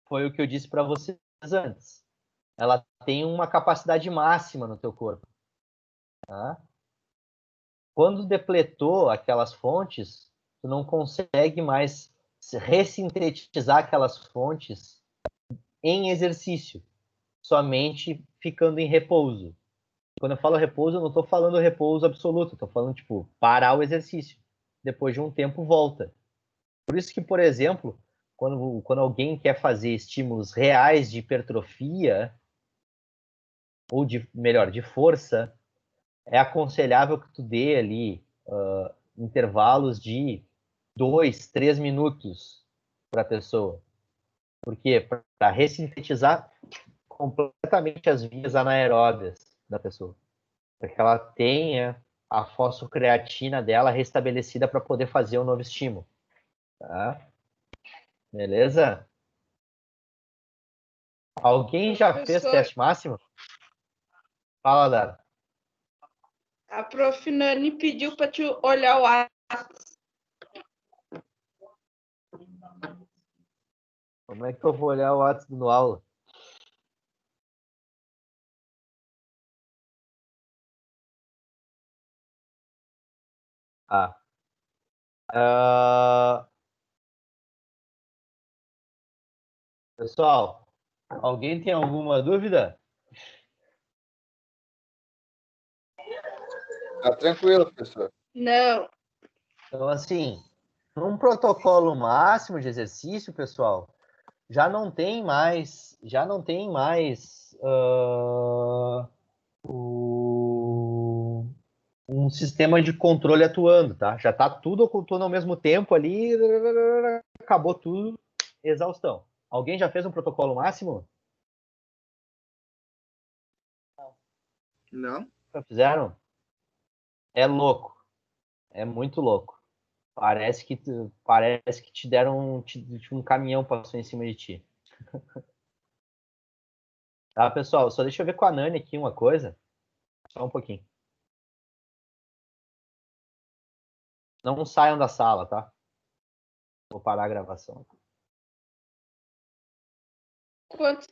foi o que eu disse para vocês antes. Ela tem uma capacidade máxima no teu corpo. Tá? Quando depletou aquelas fontes, tu não consegue mais ressintetizar aquelas fontes em exercício, somente ficando em repouso. Quando eu falo repouso, eu não estou falando repouso absoluto, estou falando, tipo, parar o exercício. Depois de um tempo, volta. Por isso que, por exemplo, quando alguém quer fazer estímulos reais de hipertrofia, ou melhor, de força, é aconselhável que tu dê ali intervalos de 2, 3 minutos para a pessoa. Por quê? Para ressintetizar completamente as vias anaeróbias da pessoa. Para que ela tenha a fosfocreatina dela restabelecida para poder fazer o novo estímulo. Tá? Beleza? Alguém já fez Professor. teste máximo? Fala, Dara. A prof. Nani pediu para te olhar o Atos. Como é que eu vou olhar o WhatsApp no aula? Ah. Pessoal, alguém tem alguma dúvida? Tá tranquilo, professor. Não. Então, assim, num protocolo máximo de exercício, pessoal, já não tem mais um sistema de controle atuando, tá? Já tá tudo ocultando ao mesmo tempo ali, acabou tudo, exaustão. Alguém já fez um protocolo máximo? Não? Já fizeram? É louco, é muito louco. Parece que te deram um caminhão passou em cima de ti. Tá, pessoal? Só deixa eu ver com a Nani aqui uma coisa. Só um pouquinho. Não saiam da sala, tá? Vou parar a gravação. Quanto